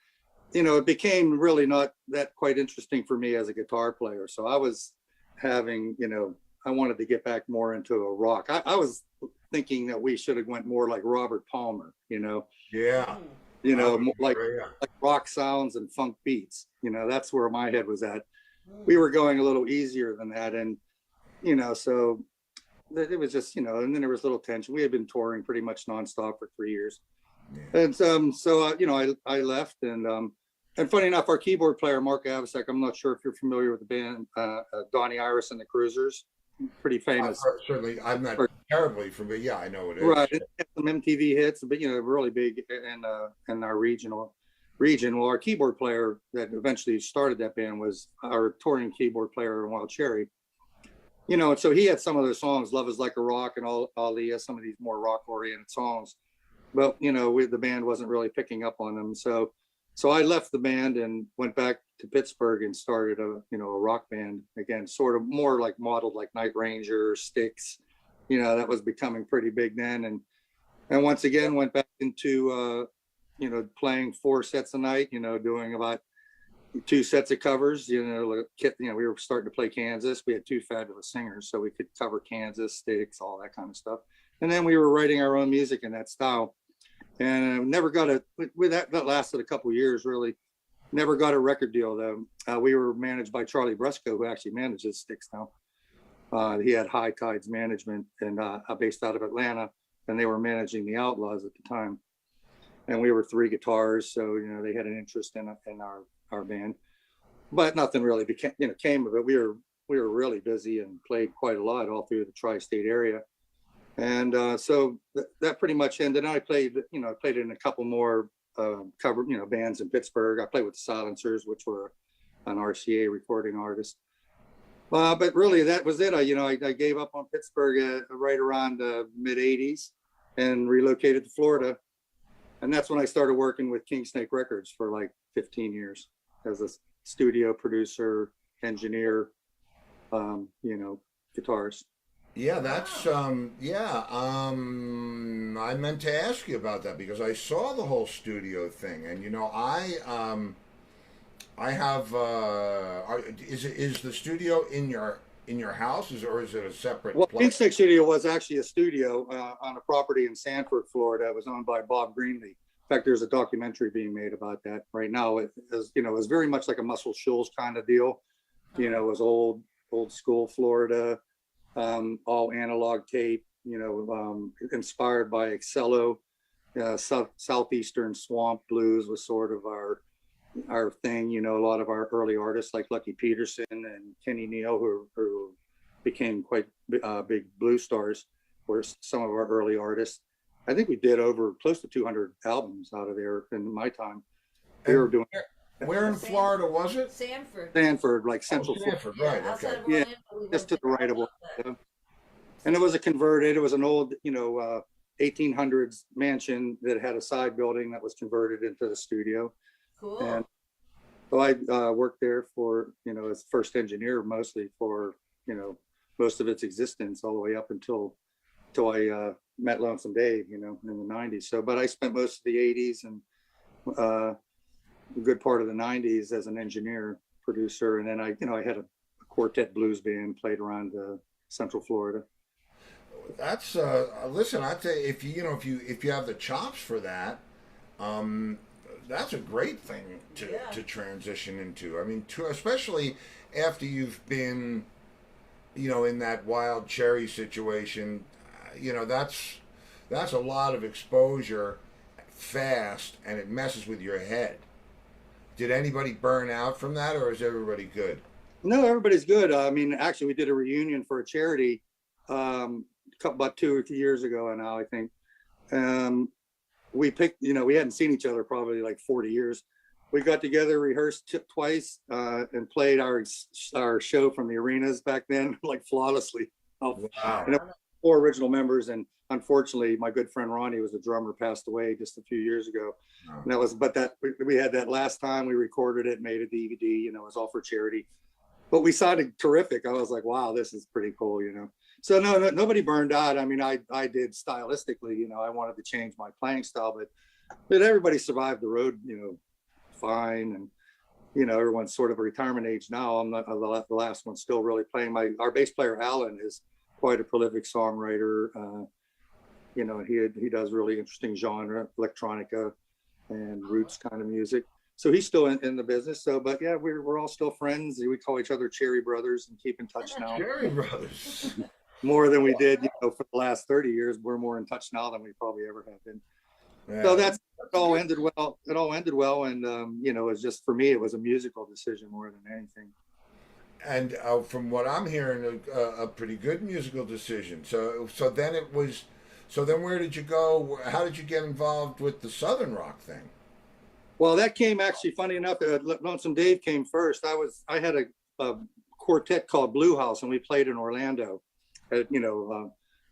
it became really not that quite interesting for me as a guitar player. So I was having, I wanted to get back more into a rock. I was thinking that we should have went more like Robert Palmer, Yeah. More like rock sounds and funk beats. That's where my head was at. We were going a little easier than that, and so it was just, and then there was a little tension. We had been touring pretty much nonstop for 3 years. Yeah. And so I left, and funny enough, our keyboard player, Mark Avasek, I'm not sure if you're familiar with the band, Donnie Iris and the Cruisers, pretty famous. Certainly, I'm not terribly familiar. Yeah, I know it is. Right, it had some MTV hits, but really big in our region. Well, our keyboard player that eventually started that band was our touring keyboard player in Wild Cherry. And so he had some of those songs, "Love Is Like a Rock" and all some of these more rock-oriented songs. But the band wasn't really picking up on them. So I left the band and went back to Pittsburgh and started a rock band again, sort of more like modeled like Night Ranger, Styx. That was becoming pretty big then, and once again went back into playing 4 sets a night. Doing about 2 sets of covers. We were starting to play Kansas. We had 2 fabulous singers, so we could cover Kansas, Styx, all that kind of stuff. And then we were writing our own music in that style. And never got that lasted a couple of years, really. Never got a record deal though. We were managed by Charlie Brusco, who actually manages Styx now. He had High Tides Management and based out of Atlanta, and they were managing the Outlaws at the time. And we were 3 guitars, so they had an interest in our band, but nothing really came of it. We were really busy and played quite a lot all through the tri-state area. And so that pretty much ended. I played in a couple more cover, bands in Pittsburgh. I played with the Silencers, which were an RCA recording artist. But really, that was it. I gave up on Pittsburgh right around the mid '80s and relocated to Florida. And that's when I started working with King Snake Records for like 15 years as a studio producer, engineer, guitarist. Yeah, that's I meant to ask you about that because I saw the whole studio thing, and I have is the studio in your house, or is it a separate place? King Snake Studio was actually a studio on a property in Sanford, Florida. It was owned by Bob Greenlee. In fact, there's a documentary being made about that right now. It was very much like a Muscle Shoals kind of deal. It was old school Florida. All analog tape, inspired by Excello. Southeastern swamp blues was sort of our thing. A lot of our early artists like Lucky Peterson and Kenny Neal, who became quite big blues stars, were some of our early artists. I think we did over close to 200 albums out of there in my time. We were doing. Where in Florida was it? Sanford, like Central Sanford, Florida. right? Okay. Yeah, just to the right of Orlando. And it was it was an old, 1800s mansion that had a side building that was converted into the studio. Cool. And so I worked there for, as first engineer, mostly for, most of its existence all the way up until I met Lonesome Dave, in the 90s. So, but I spent most of the 80s and a good part of the 90s as an engineer, producer. And then I had a quartet blues band, played around Central Florida. That's listen, I tell you, if you have the chops for that, that's a great thing to transition into. I mean, especially after you've been, in that Wild Cherry situation, that's a lot of exposure fast, and it messes with your head. Did anybody burn out from that, or is everybody good? No, everybody's good. I mean, actually, we did a reunion for a charity about 2 or 3 years ago now, I think. We picked, we hadn't seen each other probably like 40 years. We got together, rehearsed twice, and played our show from the arenas back then, like flawlessly. Wow. 4 original members, and unfortunately, my good friend Ronnie, was the drummer, passed away just a few years ago. Wow. And we had that last time we recorded it, made a DVD. It was all for charity. But we sounded terrific. I was like, wow, this is pretty cool, So no, nobody burned out. I mean, I did stylistically, I wanted to change my playing style, but everybody survived the road, fine. And, everyone's sort of a retirement age now. I'm not the last one still really playing. Our bass player, Alan, is quite a prolific songwriter. He does really interesting genre, electronica and roots kind of music. So he's still in the business. So, but yeah, we're all still friends. We call each other Cherry Brothers and keep in touch now. Cherry Brothers. more than we did, for the last 30 years. We're more in touch now than we probably ever have been. Yeah. So it all ended well. It all ended well, and it was just, for me, it was a musical decision more than anything. And from what I'm hearing, a pretty good musical decision. So then it was. So then, where did you go? How did you get involved with the Southern rock thing? Well, that came actually, funny enough, Lonesome Dave came first. I had a quartet called Blue House, and we played in Orlando.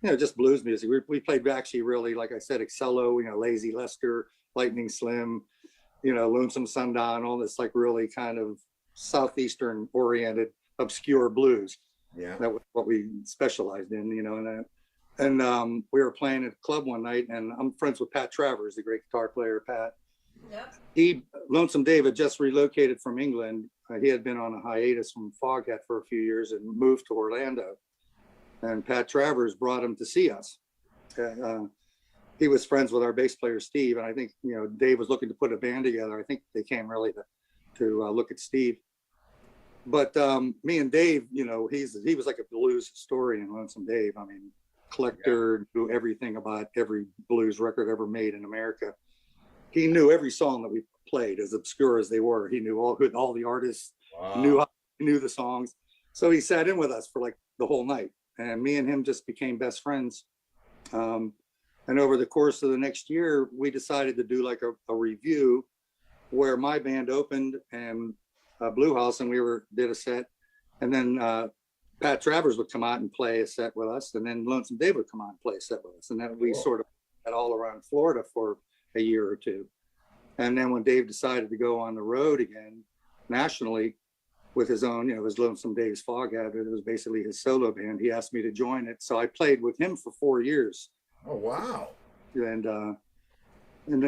Just blues music. We played actually really, like I said, Excello, Lazy Lester, Lightning Slim, Lonesome Sundown, all this like really kind of Southeastern oriented obscure blues. Yeah. That was what we specialized in, and we were playing at a club one night, and I'm friends with Pat Travers, the great guitar player, Pat. Yep. Lonesome Dave had just relocated from England. He had been on a hiatus from Foghat for a few years and moved to Orlando. And Pat Travers brought him to see us. He was friends with our bass player, Steve. And I think, Dave was looking to put a band together. I think they came really to look at Steve. But me and Dave, he was like a blues historian, Lonesome Dave. I mean, collector, knew everything about every blues record ever made in America. He knew every song that we played, as obscure as they were. He knew all the artists, Wow. knew the songs. So he sat in with us for like the whole night. And me and him just became best friends. And over the course of the next year, we decided to do like a review where my band opened and Blue House, and did a set. And then Pat Travers would come out and play a set with us. And then Lonesome Dave would come out and play a set with us. And then we sort of had all around Florida for a year or two. And then when Dave decided to go on the road again nationally with his own, it was Lonesome Dave's Foghat. It was basically his solo band. He asked me to join it. So I played with him for 4 years. Oh, wow. And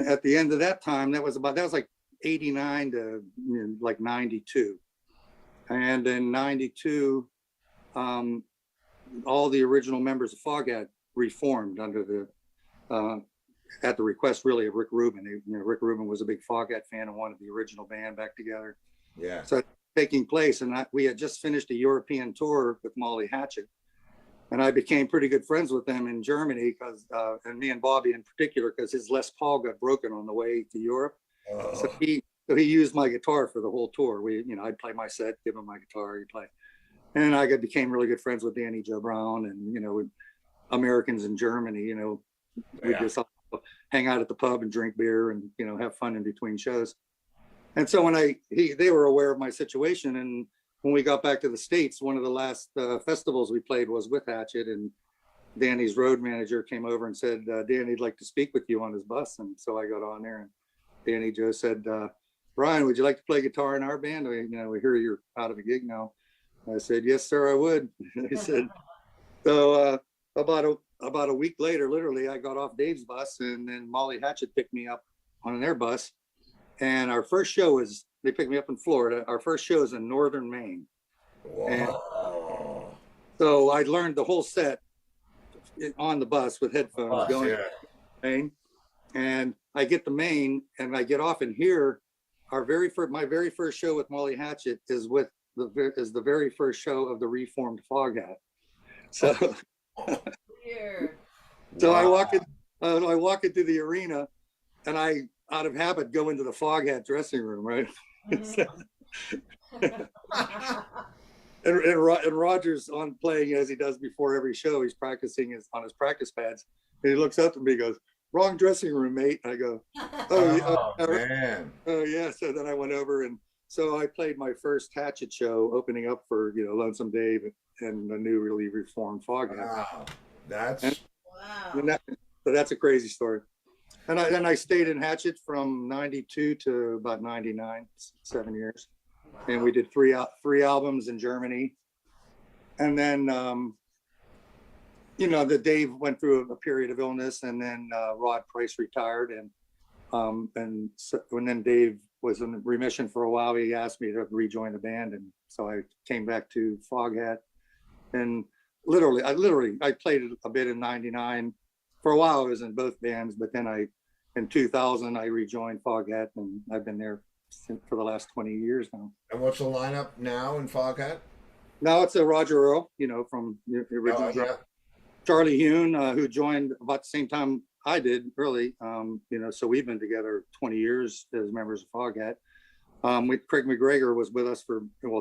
at the end of that time, that was like 89 to like 92. And in 92, all the original members of Foghat reformed under at the request really of Rick Rubin. Rick Rubin was a big Foghat fan and wanted the original band back together. Yeah. So taking place, and we had just finished a European tour with Molly Hatchet, and I became pretty good friends with them in Germany and me and Bobby in particular, because his Les Paul got broken on the way to Europe. So he used my guitar for the whole tour. I'd play my set, give him my guitar, he'd play, and I became really good friends with Danny Joe Brown, and with Americans in Germany. We just hang out at the pub and drink beer and have fun in between shows. And so when they were aware of my situation, and when we got back to the States, one of the last festivals we played was with Hatchet, and Danny's road manager came over and said, Danny'd like to speak with you on his bus. And so I got on there, and Danny Joe said, Brian, would you like to play guitar in our band? We hear you're out of a gig now. I said, yes, sir, I would. He said, so about a week later, literally, I got off Dave's bus, and then Molly Hatchet picked me up on their bus. And our first show they picked me up in Florida. Our first show is in Northern Maine. And so I learned the whole set on the bus with headphones going to Maine. And I get to Maine, and I get off, and here, my very first show with Molly Hatchet is the very first show of the reformed Foghat. So, Weird. so I walk into the arena, and I, out of habit, go into the Foghat dressing room, right? and Roger's on playing as he does before every show. He's practicing on his practice pads, and he looks up at me and goes, wrong dressing room, mate. I go, oh man. Oh yeah. So then I went over, and so I played my first Hatchet show, opening up for Lonesome Dave and a new, really reformed Foghat. Wow, Wow. So that's a crazy story. And I stayed in Hatchet from 92 to about 99, 7 years. Wow. And we did three albums in Germany. And then, the Dave went through a period of illness, and then Rod Price retired. And then Dave was in remission for a while. He asked me to rejoin the band. And so I came back to Foghat. And I played a bit in 99. For a while, I was in both bands, but then in 2000, I rejoined Foghat, and I've been there for the last 20 years now. And what's the lineup now in Foghat? Now it's a Roger Earl, from the original. Charlie Hune, who joined about the same time I did, really. So we've been together 20 years as members of Foghat. Craig McGregor was with us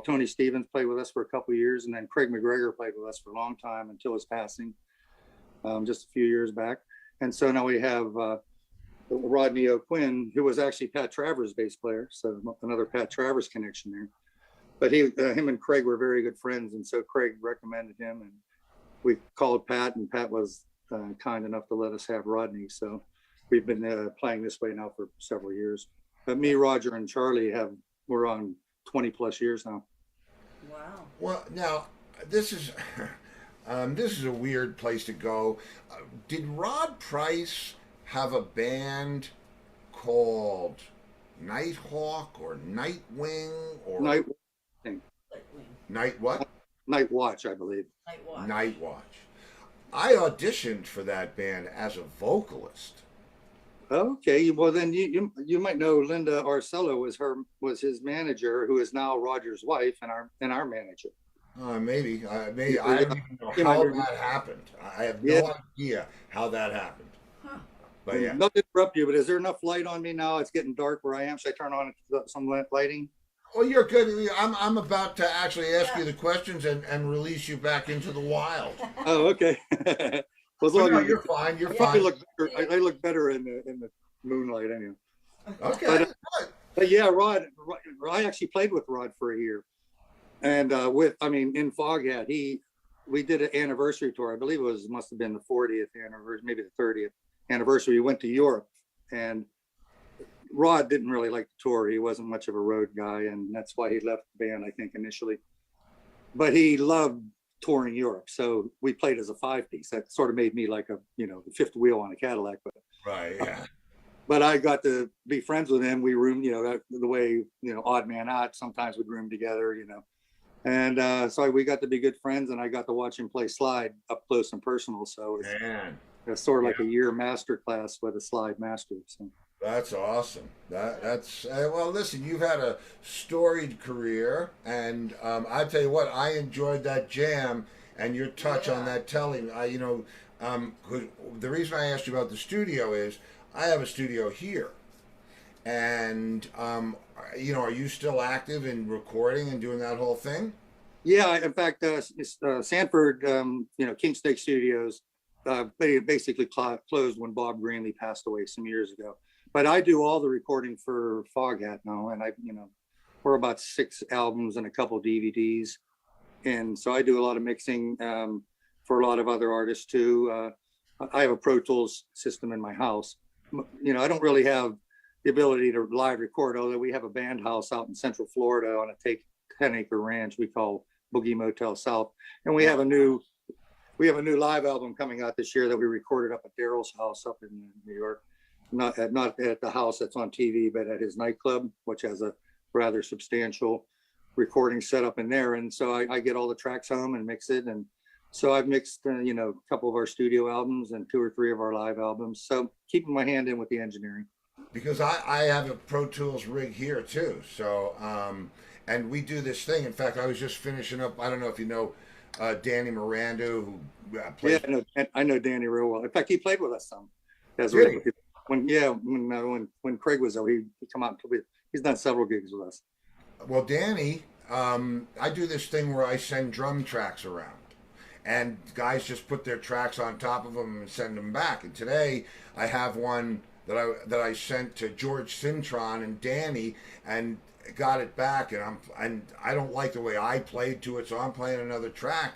Tony Stevens played with us for a couple of years, and then Craig McGregor played with us for a long time until his passing, just a few years back. And so now we have Rodney O'Quinn, who was actually Pat Travers' bass player, so another Pat Travers connection there. But him and Craig were very good friends, and so Craig recommended him, and we called Pat, and Pat was kind enough to let us have Rodney. So we've been playing this way now for several years. But me, Roger, and Charlie we're on 20 plus years now. Wow. Well, now this is this is a weird place to go. Did Rod Price have a band called Nighthawk or Nightwing or Night Night what? Night Watch, I believe. Night Watch. Night Watch. I auditioned for that band as a vocalist. Okay, well then you might know Linda Arcello was his manager, who is now Roger's wife and our manager. Maybe I don't even know how that happened. I have no idea how that happened. Huh. But yeah. Not to interrupt you, but is there enough light on me now? It's getting dark where I am. Should I turn on some lighting? Well, you're good. I'm about to actually ask you the questions and release you back into the wild. Oh, okay. Well, No, you're fine. You're fine. I look better in the moonlight anyway. Okay. But yeah, Rod, I actually played with Rod for a year, and in Foghat, we did an anniversary tour. I believe must have been the 40th anniversary, maybe the 30th anniversary. We went to Europe, and Rod didn't really like the tour. He wasn't much of a road guy, and that's why he left the band, I think, initially. But he loved touring Europe, so we played as a 5-piece. That sort of made me like the fifth wheel on a Cadillac. But Right. Yeah. but I got to be friends with him. We roomed, the way odd man out. Sometimes we'd room together, and so we got to be good friends, and I got to watch him play slide up close and personal. So it's sort of like a year master class with a slide master. So. That's awesome. That's well. Listen, you've had a storied career, and I tell you what, I enjoyed that jam and your touch on that telling. The reason I asked you about the studio is I have a studio here, and are you still active in recording and doing that whole thing? Yeah, in fact, Sanford, King Steak Studios, they basically closed when Bob Greenlee passed away some years ago. But I do all the recording for Foghat now, and we're about 6 albums and a couple DVDs, and so I do a lot of mixing for a lot of other artists too. I have a Pro Tools system in my house. I don't really have the ability to live record, although we have a band house out in Central Florida on a 10-acre ranch we call Boogie Motel South, and we have a new live album coming out this year that we recorded up at Daryl's house up in New York. Not at the house that's on TV, but at his nightclub, which has a rather substantial recording set up in there. And so I get all the tracks home and mix it. And so I've mixed, a couple of our studio albums and 2 or 3 of our live albums. So keeping my hand in with the engineering. Because I have a Pro Tools rig here too. So, and we do this thing. In fact, I was just finishing up. I don't know if you know Danny Miranda, who plays. Yeah, I know Danny real well. In fact, he played with us some. Really? When Craig was there, he'd come out. He's done several gigs with us. Well, Danny, I do this thing where I send drum tracks around, and guys just put their tracks on top of them and send them back. And today I have one that I sent to George Cintron and Danny, and got it back. And I don't like the way I played to it, so I'm playing another track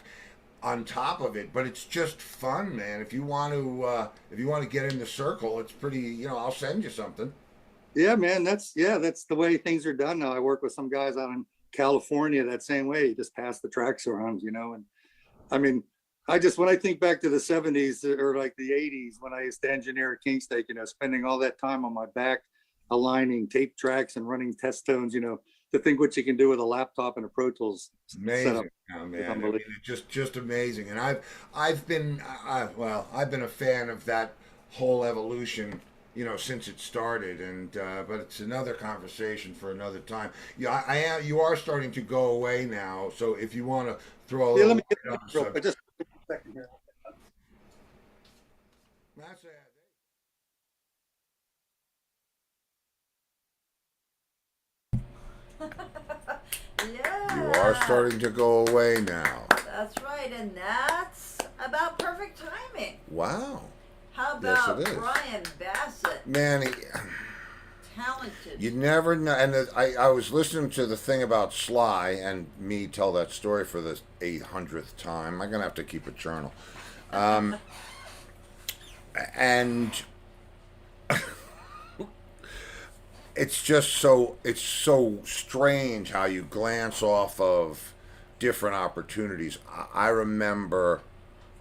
on top of it. But it's just fun, man. If you want to get in the circle, it's pretty. I'll send you something. Yeah, man, that's the way things are done now. I work with some guys out in California that same way. You just pass the tracks around, and I mean, when I think back to the 70s or like the 80s when I used to engineer at King Steak, spending all that time on my back aligning tape tracks and running test tones, to think what you can do with a laptop and a Pro Tools setup. Oh, man, I mean, just amazing. And I've been a fan of that whole evolution, since it started. And but it's another conversation for another time. Yeah, you are starting to go away now. So if you want to throw a little let me get bit on just a second here. That's it. Yeah. You are starting to go away now. That's right, and that's about perfect timing. Wow. How Yes, about it is. Brian Bassett? Man, Talented. you never know. And I was listening to the thing about Sly and me tell that story for the 800th time. I'm going to have to keep a journal. And it's just it's so strange how you glance off of different opportunities. I remember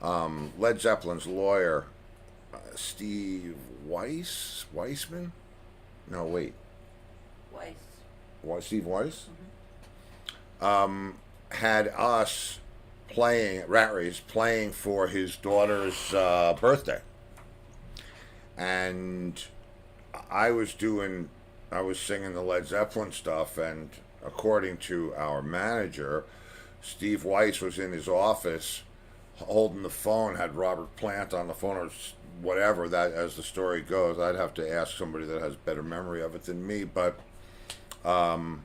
Led Zeppelin's lawyer, Steve Weissman? No, wait. Weiss. Steve Weiss? Had us playing at Rat Race, playing for his daughter's birthday. And I was singing the Led Zeppelin stuff, and according to our manager, Steve Weiss was in his office holding the phone, had Robert Plant on the phone or whatever, that as the story goes. I'd have to ask somebody that has better memory of it than me, but and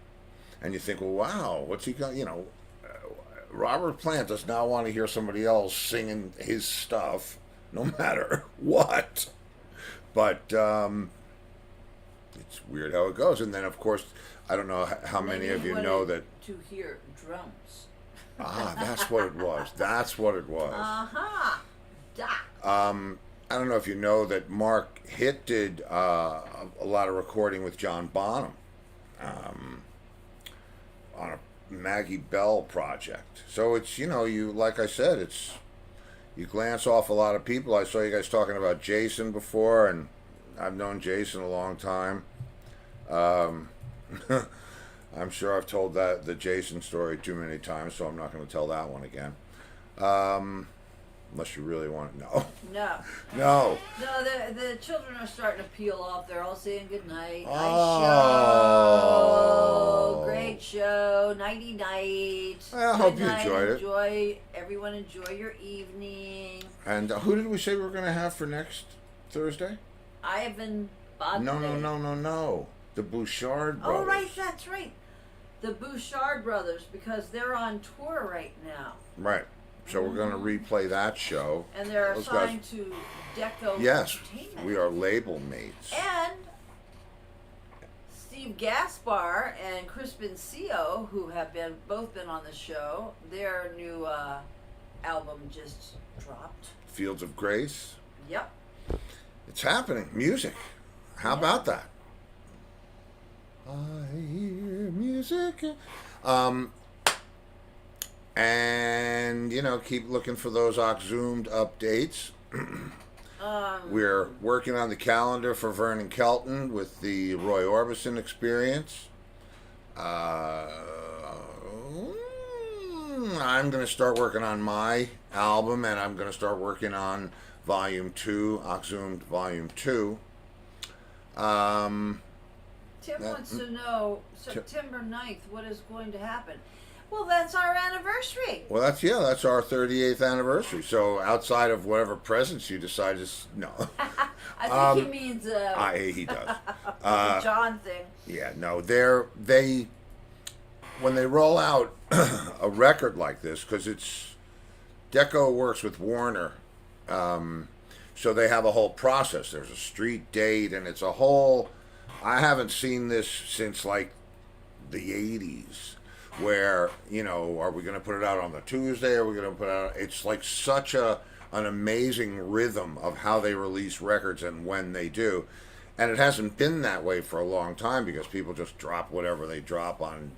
you think, well, wow, what's he got, Robert Plant does not want to hear somebody else singing his stuff no matter what. But it's weird how it goes. And then, of course, I don't know how many of you know that. To hear drums. That's what it was. That's what it was. Uh-huh. I don't know if you know that Mark Hitt did a lot of recording with John Bonham on a Maggie Bell project. So it's, you like I said, you glance off a lot of people. I saw you guys talking about Jason before, and I've known Jason a long time. I'm sure I've told the Jason story too many times, so I'm not going to tell that one again. Unless you really want to know. No. No. No, the children are starting to peel off. They're all saying goodnight. Oh. Nice show. Great show. Nighty night. I hope you enjoyed it. Everyone enjoy your evening. And who did we say we were going to have for next Thursday? Ivan Bodley. No. The Bouchard brothers. Oh, right, that's right. The Bouchard brothers, because they're on tour right now. Right. So we're going to replay that show. And they're Those assigned guys- to Deco Yes, Entertainment. we are label mates. And Steve Gaspar and CrispinCio, who have both been on the show, their new album just dropped. Fields of Grace. Yep. It's happening. Music. How about that? I hear music. And, keep looking for those Oxzoomed updates. We're working on the calendar for Vernon Kelton with the Roy Orbison experience. I'm going to start working on my album, and I'm going to start working on Volume 2, Oxzoomed Volume 2. Tim wants to know September 9th, what is going to happen? Well, that's our anniversary. Well, that's our 38th anniversary. So outside of whatever presents you decide to... No. I think he means... he does. the John thing. Yeah, no, when they roll out a record like this, because Deco works with Warner, so they have a whole process. There's a street date, and it's a whole... I haven't seen this since, like, the 80s, where, are we going to put it out on the Tuesday? Are we going to put it out... It's like such an amazing rhythm of how they release records and when they do. And it hasn't been that way for a long time because people just drop whatever they drop on,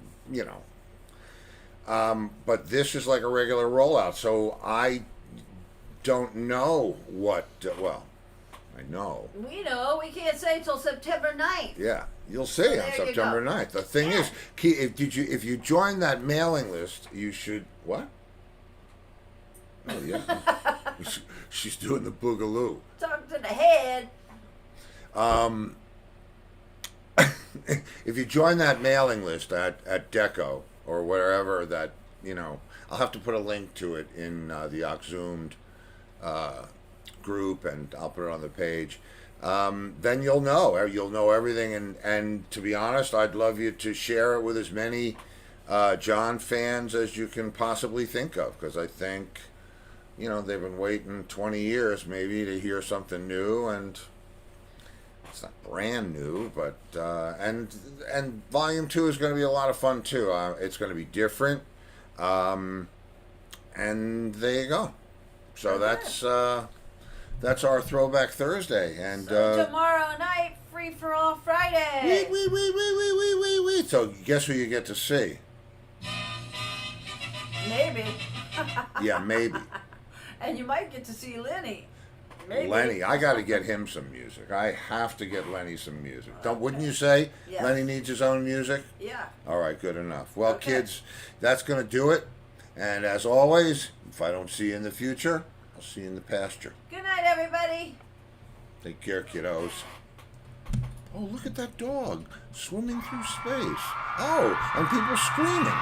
but this is like a regular rollout. So I don't know what, I know. We know. We can't say until September 9th. Yeah, you'll see on there you September go. 9th. The thing is, if you join that mailing list, you should, what? Oh, yeah. She's doing the boogaloo. Talk to the head. If you join that mailing list at Deco or wherever I'll have to put a link to it in the Oxzoomed group, and I'll put it on the page. Then you'll know. You'll know everything. And to be honest, I'd love you to share it with as many John fans as you can possibly think of, because I think, you know, they've been waiting 20 years maybe to hear something new, and it's not brand new, but and volume 2 is going to be a lot of fun too. It's going to be different, and there you go. So that's our Throwback Thursday, and So tomorrow night, Free for All Friday. wee. So guess who you get to see? Maybe. Yeah, maybe. And you might get to see Lenny. Maybe. Lenny, I got to get him some music. I have to get Lenny some music. Wouldn't you say? Yes. Lenny needs his own music? Yeah. All right, good enough. Well, Okay. kids, that's going to do it. And as always, if I don't see you in the future, I'll see you in the pasture. Good night, everybody. Take care, kiddos. Oh, look at that dog swimming through space. Oh, and people screaming.